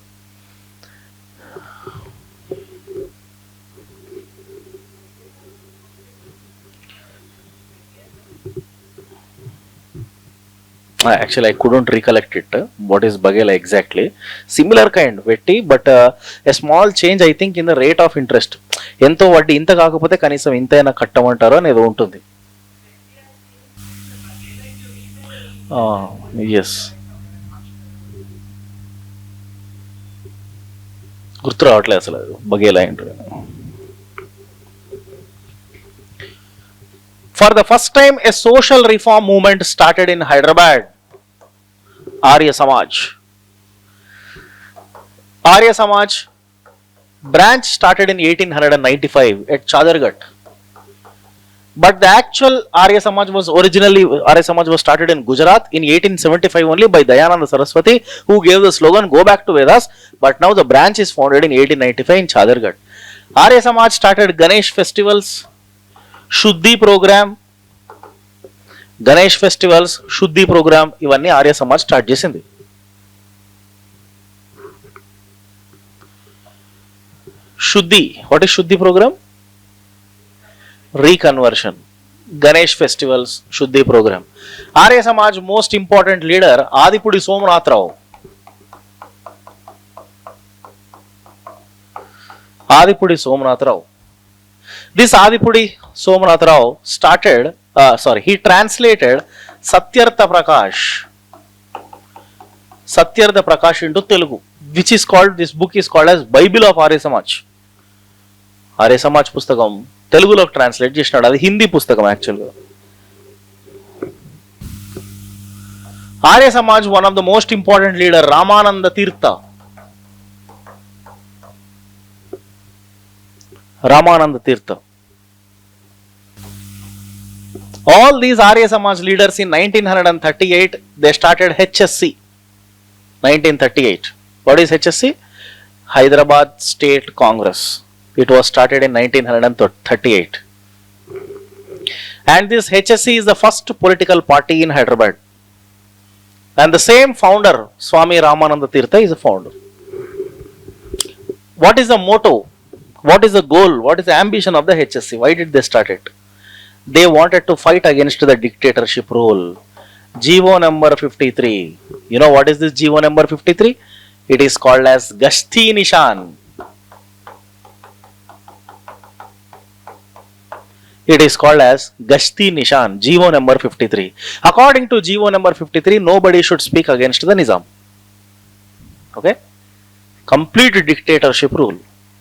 Actually, I couldn't recollect it. What is Bagela exactly? Similar kind, vetti, but a small change I think in the rate of interest. ఎంతో వడ్డీ, ఇంత కాకపోతే కనీసం ఇంతైనా కట్టమంటారు అనేది ఉంటుంది. ఎస్, గుర్తు రావట్లేదు అసలు బగేలా ఏంటో. For the first time, a social reform movement started in Hyderabad. Arya Samaj. Arya Samaj branch started in 1895 at Chadargat. But the actual Arya Samaj was started in Gujarat in 1875 only by Dayananda Saraswati, who gave the slogan "Go back to Vedas." But now the branch is founded in 1895 in Chadargat. Arya Samaj started Ganesh festivals, Shuddhi program, Ganesh festivals, Shuddhi program, ఇవన్నీ Arya Samaj start చేసింది. Shuddhi, what is Shuddhi program? Reconversion. Ganesh festivals, Shuddhi program. Arya Samaj most important leader Adipudi Somanatharao. Adipudi Somanatharao. This Adipudi Somanath Rao he translated Satyartha Prakash into Telugu, which is called, this book is called as Bible of Arya Samaj. Arya Samaj pustakam Telugulo translate చేసినాడు, అది హిందీ పుస్తకం యాక్చువల్గా. Arya Samaj, one of the most important leader, Ramananda Tirtha. Ramananda Tirtha. All these Arya Samaj leaders in 1938, they started HSC. 1938. What is HSC? Hyderabad State Congress. It was started in 1938. And this HSC is the first political party in Hyderabad. And the same founder, Swami Ramananda Tirtha, is the founder. What is the motto? What is the goal? What is the ambition of the HSC? Why did they start it? They wanted to fight against the dictatorship rule. GO number 53. You know what is this GO number 53? It is called as Gashti Nishan. It is called as Gashti Nishan, GO number 53. According to GO number 53, nobody should speak against the Nizam. Okay? Complete dictatorship rule.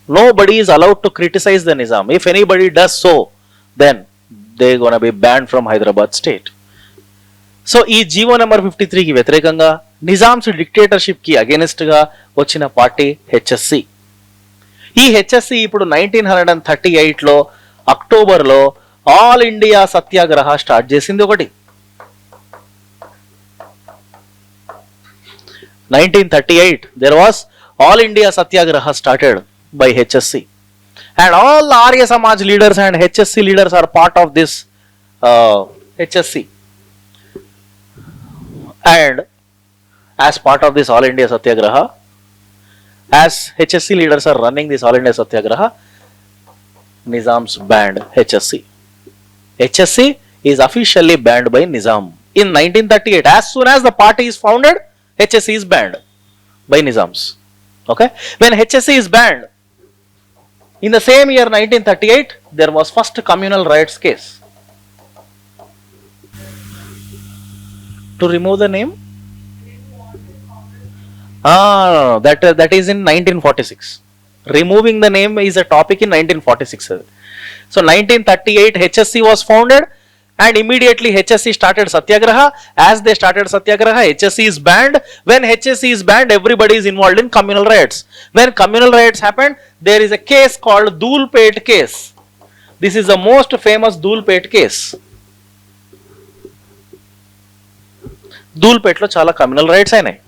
Nobody is allowed to criticize the Nizam. If anybody does so, then they are going to be banned from Hyderabad state. So, ఈ GO number 53 కి వ్యతిరేకంగా, Nizams dictatorship కి against గా వచ్చిన party HSC. ఈ HSC ఇప్పుడు 1938 లో October లో ఆల్ ఇండియా సత్యాగ్రహ స్టార్ట్ చేసింది ఒకటి. 1938 there was all India Satyagraha started by HSC, and all Arya Samaj leaders and HSC leaders are part of this HSC, and as part of this All India Satyagraha, as HSC leaders are running this All India Satyagraha, Nizam's banned HSC. HSC is officially banned by Nizam in 1938. As soon as the party is founded, HSC is banned. by Nizams. Okay, when HSC is banned, in the same year 1938, there was first communal riots case. To remove the name? No, that is in 1946. Removing the name is a topic in 1946. So 1938 HSC was founded and immediately HSC started Satyagraha. As they started Satyagraha, HSC is banned. When HSC is banned, everybody is involved in communal riots. When communal riots happened, there is a case called Dhulpet case. This is the most famous Dhulpet case. Dhulpet lo chala communal riots ainayi.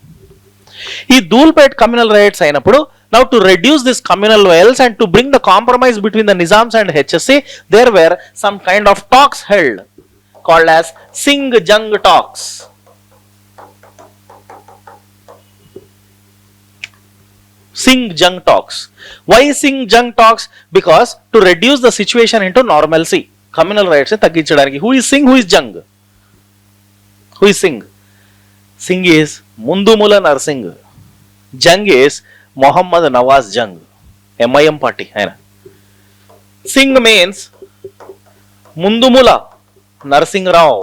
ఈ Dhoolpet communal rights అయినప్పుడు now to reduce this communal violence and to bring the compromise between the Nizams and HSC, there were some kind of talks held called as Singh Jung talks. Singh Jung talks. Why Singh Jung talks? Because to reduce the situation into normalcy. Communal rights తగ్గించడానికి. Who is Singh? Who is Jung? Who is Singh? Singh is Mundumula Narsingh. Jung is Muhammad Nawaz Jung. MIM party. Singh means Mundumula Narsingh Rao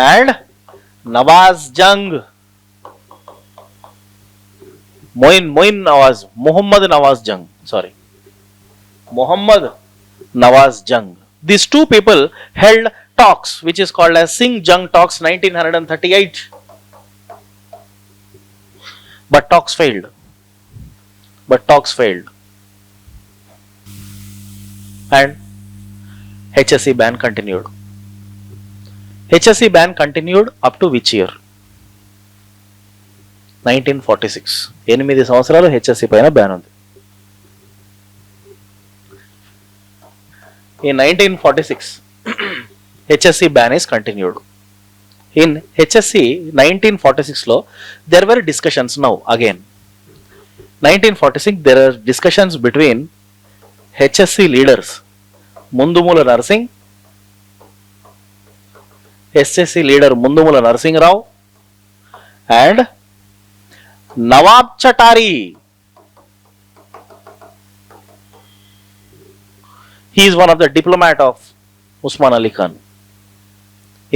and Nawaz Jung. Moin Nawaz. Muhammad Nawaz Jung. Sorry. Muhammad Nawaz Jung. These two people held talks which is called as Singh Jung talks 1938. But talks failed. And HSC ban continued. HSC ban continued up to which year? 1946. 8 సంవత్సరాలు HSC పైన ban ఉంది. In 1946, HSC ban is continued. In HSC 1946 law, there were discussions now again. 1946, there are discussions between HSC leaders, Mundumula Narsingh, HSC leader Mundumula Narsingh Rao, and Nawab Chatari. He is one of the diplomat of Usman Ali Khan.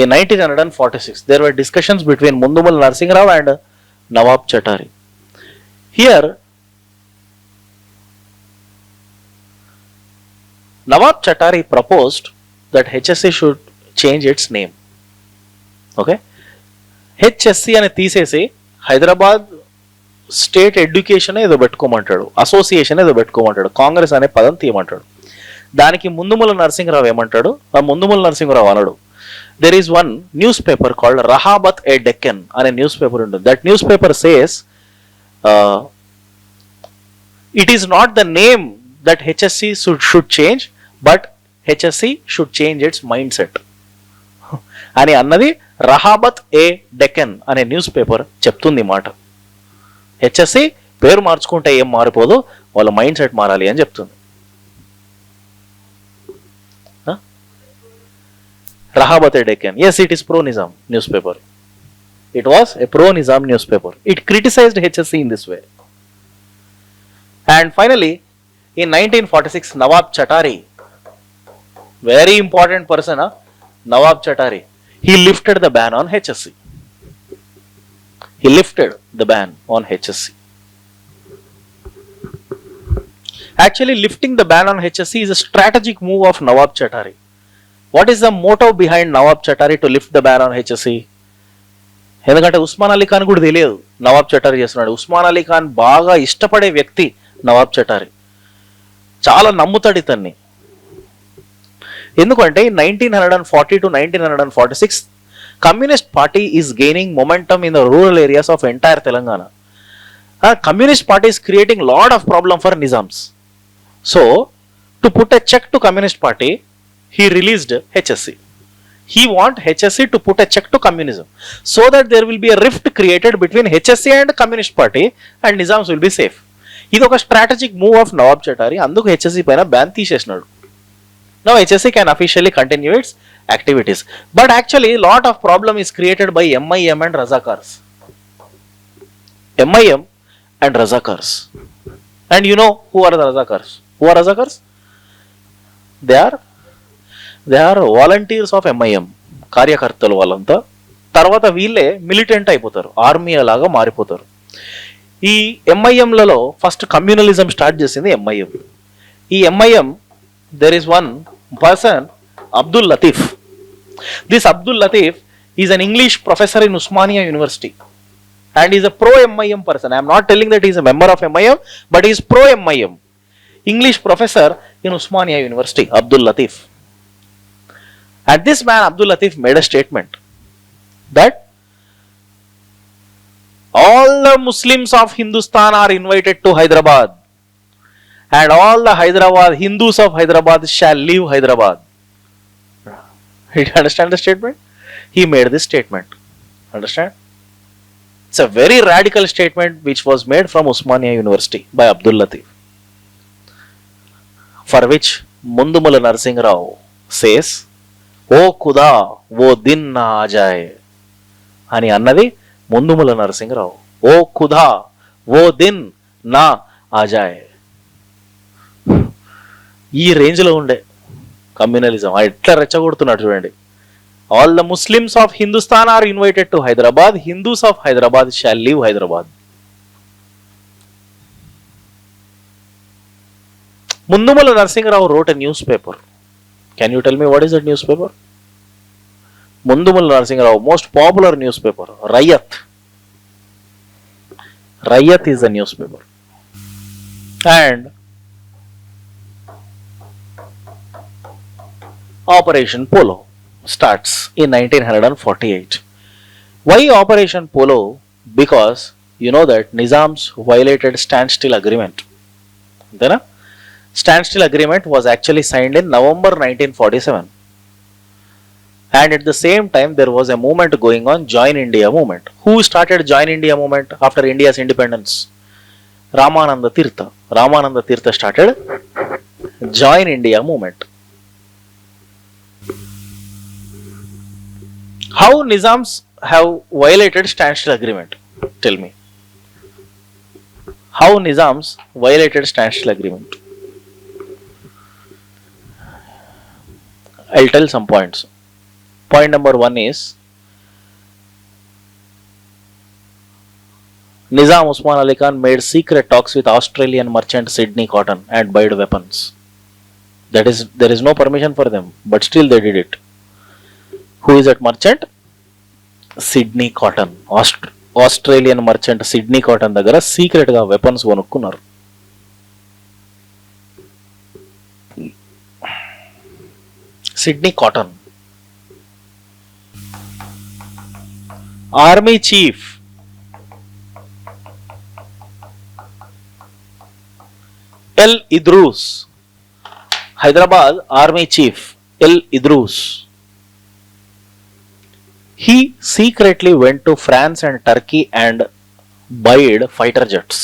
In 1946, there were discussions between Mundumala Narsingh Rao and Nawab Chatari. Here, Nawab Chatari proposed that HSC should change its name. Okay? HSC అని తీసేసి Hyderabad state education ఏదో పెట్టుకోమంటాడు, association ఏదో పెట్టుకోమంటాడు, కాంగ్రెస్ అనే పదం తీయమంటాడు. దానికి ముందుముల నరసింహరావు ఏమంటాడు? ఆ ముందుముల నరసింహరావు అనడు. There is one newspaper called Rahabat a Deccan and a newspaper ఉంటుంది. That newspaper says it is not the name that HSC should change, but HSC should change its mindset. అని అన్నది రహాబత్ ఏ డెక్కన్ అనే న్యూస్ పేపర్ చెప్తుంది మాట. HSC పేరు మార్చుకుంటే ఏం మారిపోదు, వాళ్ళ మైండ్ సెట్ మారాలి అని చెప్తుంది. Rahabat a Deccan. Yes, it is pro-Nizam newspaper. It was a pro-Nizam newspaper. It criticized HSC in this way. And finally, in 1946, Nawab Chatari, very important person, Nawab Chatari, he lifted the ban on HSC. He lifted the ban on HSC. Actually, lifting the ban on HSC is a strategic move of Nawab Chatari. What is the motive behind Nawab Chatari to lift the ban on HSC? ఎందుకంటే ఉస్మాన్ అలీ ఖాన్ కూడా తెలియదు నవాబ్ చటారి చేస్తున్నాడు. ఉస్మాన్ అలీ ఖాన్ బాగా ఇష్టపడే వ్యక్తి నవాబ్ చటారి, చాలా నమ్ముతాడు ఇతన్ని. ఎందుకంటే 1940 to 1946 communist party is gaining momentum in the rural areas of entire Telangana. Communist party is creating lot of problem for Nizams. So to put a check to communist party, he released HSC. He want HSC to put a check to communism so that there will be a rift created between HSC and Communist Party and Nizams will be safe. ఇది ఒక strategic move of Nawab Chatari. అందుకు HSC పైన ban తీసేసినాడు. Now HSC can officially continue its activities. But actually lot of problem is created by MIM and Razakars. MIM and Razakars. And you know who are the Razakars? Who are Razakars? They are volunteers of MIM, కార్యకర్తలు వాళ్ళంతా. తర్వాత వీళ్ళే militant అయిపోతారు, army అలాగా మారిపోతారు. ఈ MIMలలో first communalism start చేసింది MIM. ఈ MIM, there is one person, Abdul Latif. This Abdul Latif is an English professor in Usmania University and is a pro MIM person. I am not telling that he is a member of MIM, but he is pro MIM. English professor in Usmania University, Abdul Latif. And this man, Abdul Latif, made a statement that all the Muslims of Hindustan are invited to Hyderabad and all the Hindus of Hyderabad shall leave Hyderabad. Did you understand the statement? He made this statement. Understand? It's a very radical statement which was made from Usmania University by Abdul Latif, for which Mundumala Narsingh Rao says, "O Khuda, wo din na aa jaye." అని అన్నది ముందుముల నరసింహరావు. ఓ ఖుదా ఓ దిన్ నా ఆజాయ్. ఈ రేంజ్లో ఉండే communalism ఎట్లా రెచ్చగొడుతున్నాడు చూడండి. All the Muslims of Hindustan are invited to Hyderabad, Hindus of Hyderabad shall leave Hyderabad. Mundumula Narasimharao wrote a newspaper. Can you tell me what is that newspaper? Mundumala Narasimha, most popular newspaper, Rayat. Rayat is a newspaper. And Operation Polo starts in 1948. Why Operation Polo? Because you know that Nizam's violated standstill agreement. Then standstill agreement was actually signed in November 1947. And at the same time there was a movement going on, Join India movement. Who started Join India movement after India's independence? Ramananda Tirtha. Ramananda Tirtha started Join India movement. How Nizams have violated standstill agreement? Tell me. How Nizams violated standstill agreement? I'll tell some points. Point number 1 is Nizam Usman Ali Khan made secret talks with Australian merchant Sydney Cotton and buyed weapons. There is no permission for them, but still they did it. Who is that merchant? Sydney Cotton. Australian merchant Sydney Cotton దగ్గర secret గా weapons కొనుక్కున్నారు. Sydney Cotton. Army Chief L. Idrus, Hyderabad Army Chief L. Idrus, he secretly went to France and Turkey and bought fighter jets.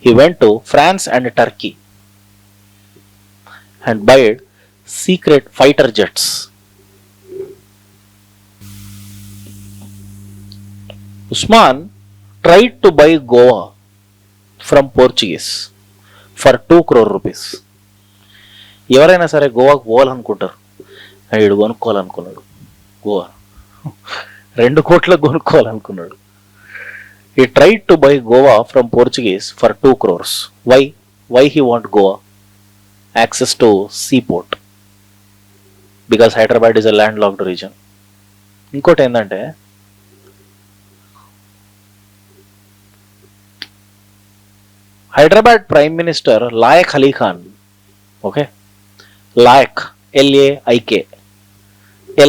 He went to France and Turkey and bought secret fighter jets. Usman tried to buy Goa from Portuguese for 2 crore rupees. ఎవరైనా సరే గోవాకు పోవాలనుకుంటారు, వీడు కొనుక్కోవాలనుకున్నాడు. గోవా 2 కోట్లకు కొనుక్కోవాలనుకున్నాడు. He tried to buy Goa from Portuguese for 2 crores. Why he want Goa? Access to seaport. Because Hyderabad is a landlocked region. ఇంకోటి ఏంటంటే Hyderabad Prime Minister Laik Ali Khan, okay, Laik,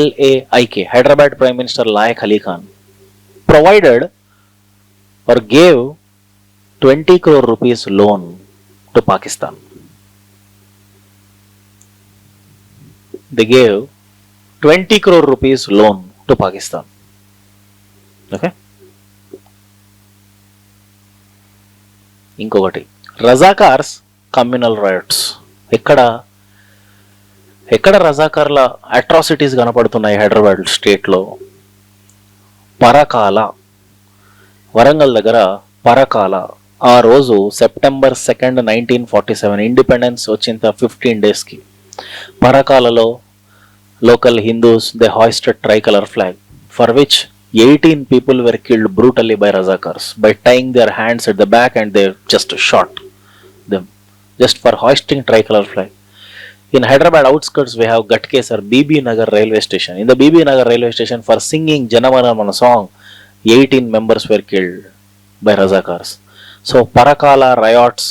L-A-I-K, Hyderabad Prime Minister Laik Ali Khan provided or gave 20 crore rupees loan to Pakistan. They gave 20 crore rupees loan to Pakistan. Okay. ఇంకొకటి రజాకార్స్ communal rights. ఎక్కడ రజాకార్ల atrocities కనపడుతున్నాయి హైదరాబాద్ స్టేట్లో? పరకాల వరంగల్ దగ్గర పరకాల. ఆ రోజు September 2, 1947 independence వచ్చిన 15 డేస్కి పరకాలలో local Hindus, they hoisted tricolor flag, for which 18 people were killed brutally by Razakars by tying their hands at the back and they just shot them just for hoisting tricolor flag. In Hyderabad outskirts, we have Gatkesar BB Nagar railway station. In the BB Nagar railway station, for singing Janamanamana song, 18 members were killed by Razakars. So Parakala riots,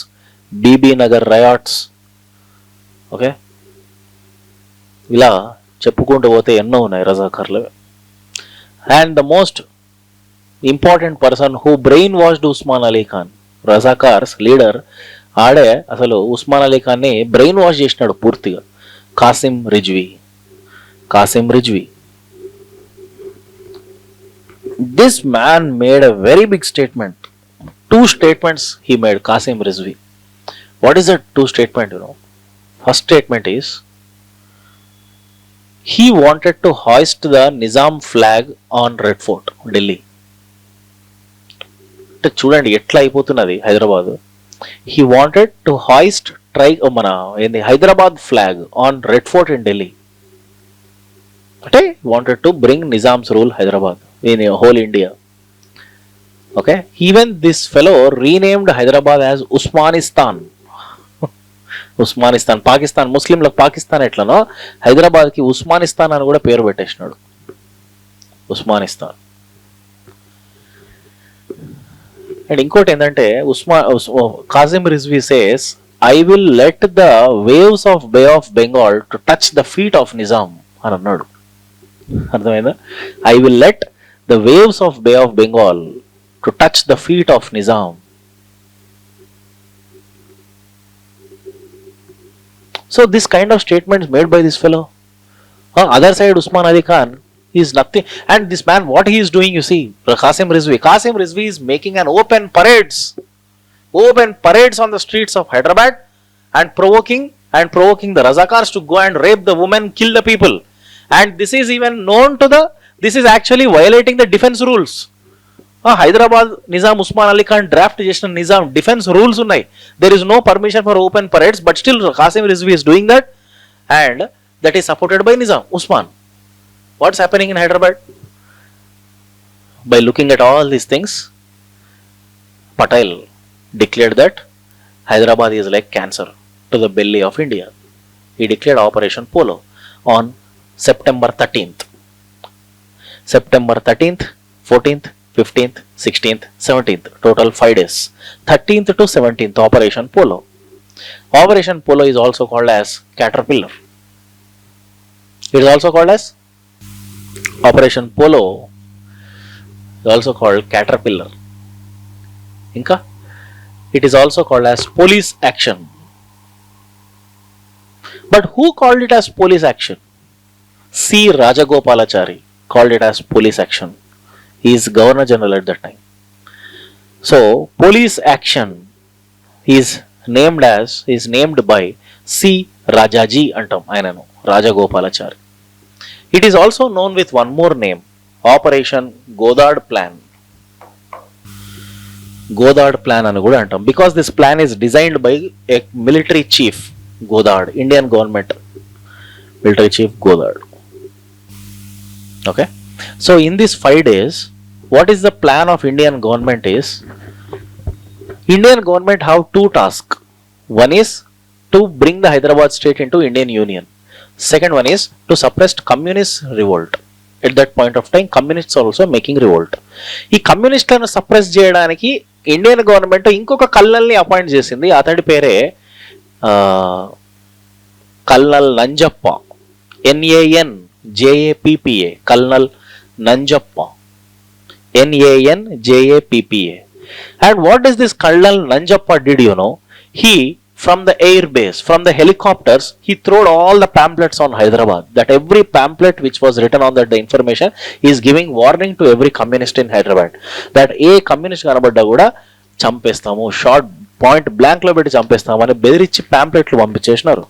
BB Nagar riots, okay, ఇలా చెప్పుకుంటూ పోతే ఎన్నో ఉన్నాయి రజాకార్లు. And the most important person who brain washed Osman Ali Khan, Razakars leader ఆడే అసలు ఉస్మాన్ అలీ ఖాన్ని brain wash చేసినాడు పూర్తిగా, Kasim Rizvi. This man made a very big statement. 2 statements he made, Qasim Rizvi. What is that 2 statement, you know? First statement is, he wanted to hoist the Nizam flag on Red Fort, Delhi. అంటే చూడండి ఎట్లా అయిపోతున్నది Hyderabad. He wanted to hoist మన ఏంది Hyderabad flag on red fort in Delhi. అంటే wanted to bring Nizam's rule Hyderabad in whole India. Okay, even this fellow renamed Hyderabad as Usmanistan. Usmanistan, Pakistan, ముస్లింలకు పాకిస్తాన్ ఎట్లనో హైదరాబాద్కి ఉస్మానిస్తాన్ అని కూడా పేరు పెట్టేసినాడు, ఉస్మానిస్తాన్. అండ్ ఇంకోటి ఏంటంటే Qasim Razvi says, I will let the waves of Bay of Bengal to touch the feet of Nizam అని అన్నాడు. అర్థమైందా? I will let the waves of Bay of Bengal to touch the feet of Nizam. So this kind of statements made by this fellow. Other side, Usman Ali Khan is nothing. And this man, what he is doing, you see, Qasim Rizvi is making an open parades on the streets of Hyderabad and provoking the Razakars to go and rape the women, kill the people. And this is even known to this is actually violating the defense rules. Hyderabad Nizam Osman Ali Khan draft చేసిన Nizam defence rules ఉన్నాయి. There is no permission for open parades, but still Qasim Razvi is doing that and that is supported by Nizam Osman. What's happening in Hyderabad? By looking at all these things, Patel declared that Hyderabad is like cancer to the belly of India. He declared Operation Polo on September 13th. September 13th, 14th, 15th, 16th, 17th, total 5 days. 13th to 17th, Operation Polo. Operation Polo is also called as Caterpillar. It is also called as Operation Polo, is also called Caterpillar. Inka? It is also called as Police Action. But who called it as Police Action? C. Rajagopalachari called it as Police Action. He is Governor General at that time. So police action is named by C. Rajaji antam ayinanu Rajagopalachari. It is also known with one more name, Operation Godard Plan. Godard Plan anu kuda antam, because this plan is designed by a military chief, Godard, Indian government military chief Godard. Okay, so in these 5 days, what is the plan of Indian government is, Indian government have 2 tasks. One is to bring the Hyderabad state into Indian Union. Second one is to suppress communist revolt. At that point of time, communists are also making revolt. ఈ కమ్యూనిస్టులను suppress చేయడానికి Indian government ఇంకొక కల్నల్ని appoint చేసింది. అతడి పేరే colonel Nanjappa, NANJAPPA, colonel Nanjappa, NANJAPPA. And what does this Colonel Nanjappa did, you know? He, from the air base, from the helicopters, he threw all the pamphlets on Hyderabad. That every pamphlet which was written on that, the information is giving warning to every communist in Hyderabad. That a communist kanabadda kuda champestamu, short point blank లో పెట్టి చంపేస్తామని బెదిరించి ప్యాంప్లెట్లు పంపించేసినారు.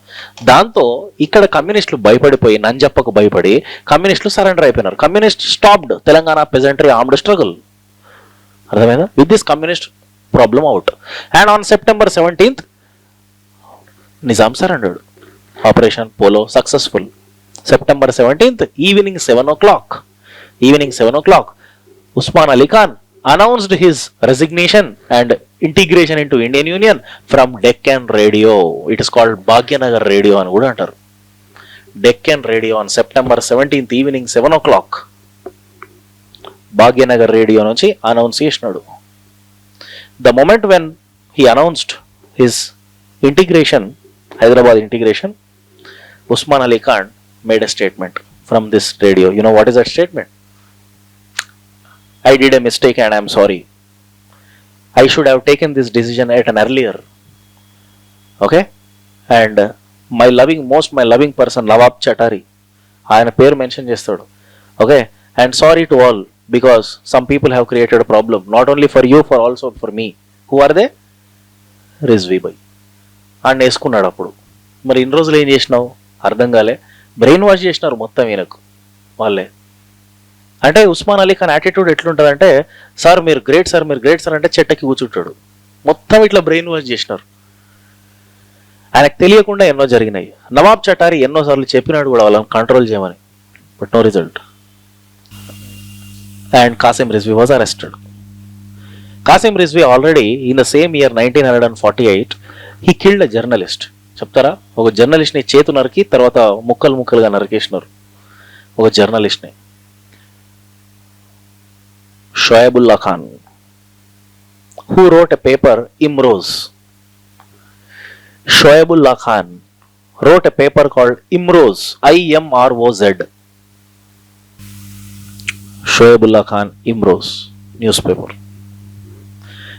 దాంతో ఇక్కడ కమ్యూనిస్టులు భయపడిపోయి, నంజప్పకు భయపడి కమ్యూనిస్టులు surrender అయిపోయినారు. Communist stopped Telangana peasantry armed struggle. అర్థమైందా? With this communist problem out. And on September 17th Nizam surrendered. Operation polo successful. September 17th evening 7 o'clock Usman Ali Khan announced his resignation and integration into Indian Union from Deccan Radio. It is called Bhagyanagar Radio అని కూడా అంటారు. Deccan Radio on September 17th evening 7 o'clock Bhagyanagar radio నుంచి announce చేసినాడు. The moment when he announced his integration, Hyderabad integration, Osman Ali Khan made a statement from this radio. You know what is that statement? I did a mistake and I am sorry. I should have taken this decision at an earlier. Okay? And my loving person, Nawab Chatari, ఆయన పేరు mention చేస్తాడు. Okay, and sorry to all because some people have created a problem not only for you, for also for me. Who are they? Razvi బై ఆయన వేసుకున్నాడు అప్పుడు. మరి ఇన్ని రోజులు ఏం చేసినావు అర్థం కాలే. బ్రెయిన్ వాష్ చేసినారు మొత్తం ఈయనకు వాళ్ళే. అంటే ఉస్మాన్ అలీ ఖాన్ యాటిట్యూడ్ ఎట్లుంటుందంటే, సార్ మీరు గ్రేట్ సార్, మీరు గ్రేట్ సార్ అంటే చెట్టకి కూర్చుంటాడు. మొత్తం ఇట్లా బ్రెయిన్ వాష్ చేసినారు. ఆయనకు తెలియకుండా ఎన్నో జరిగినాయి. నవాబ్ చటారి ఎన్నోసార్లు చెప్పినాడు కూడా వాళ్ళని కంట్రోల్ చేయమని, but no result. And Qasim Razvi was arrested. Qasim Razvi already in the same year 1948 he killed a journalist. చెప్తారా? ఒక జర్నలిస్ట్ని చేతు నరికి తర్వాత ముక్కలు ముక్కలుగా నరికేసినారు ఒక జర్నలిస్ట్ని. Shoaibullah Khan, who wrote a paper, Imroz. Shoaibullah Khan wrote a paper called Imroz, IMROZ. Shoaibullah Khan, Imroz newspaper.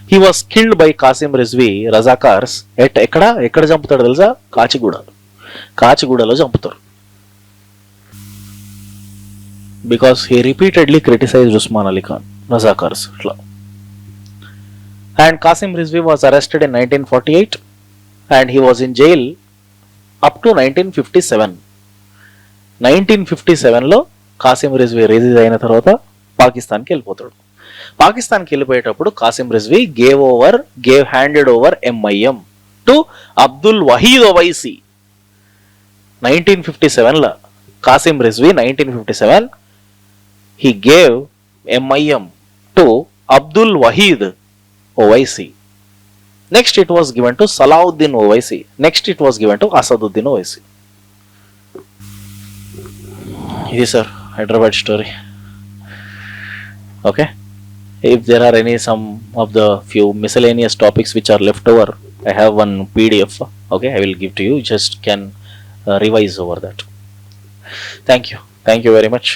He was killed by Qasim Rizvi Razakars at ఎక్కడ చంపుతాడు తెలుసా? కాచిగూడలో చంపుతారు. Because he repeatedly criticized Usman Ali Khan, Razakars. And Qasim Rizvi was arrested in 1948 and he was in jail up to 1957. 1957లో Kasim Rizvi release అయిన తర్వాత పాకిస్తాన్కి వెళ్ళిపోతాడు. పాకిస్తాన్కి వెళ్ళిపోయేటప్పుడు Kasim Rizvi handed over MIM to Abdul Wahed Owaisi. 1957లో Kasim Rizvi 1957 he gave MIM to Abdul Wahid Owaisi. Next it was given to Salahuddin Owaisi. Next it was given to Asaduddin Owaisi. This is our Hyderabad story. Okay. If there are some of the few miscellaneous topics which are left over, I have one PDF. Okay, I will give to you. Just can revise over that. Thank you very much.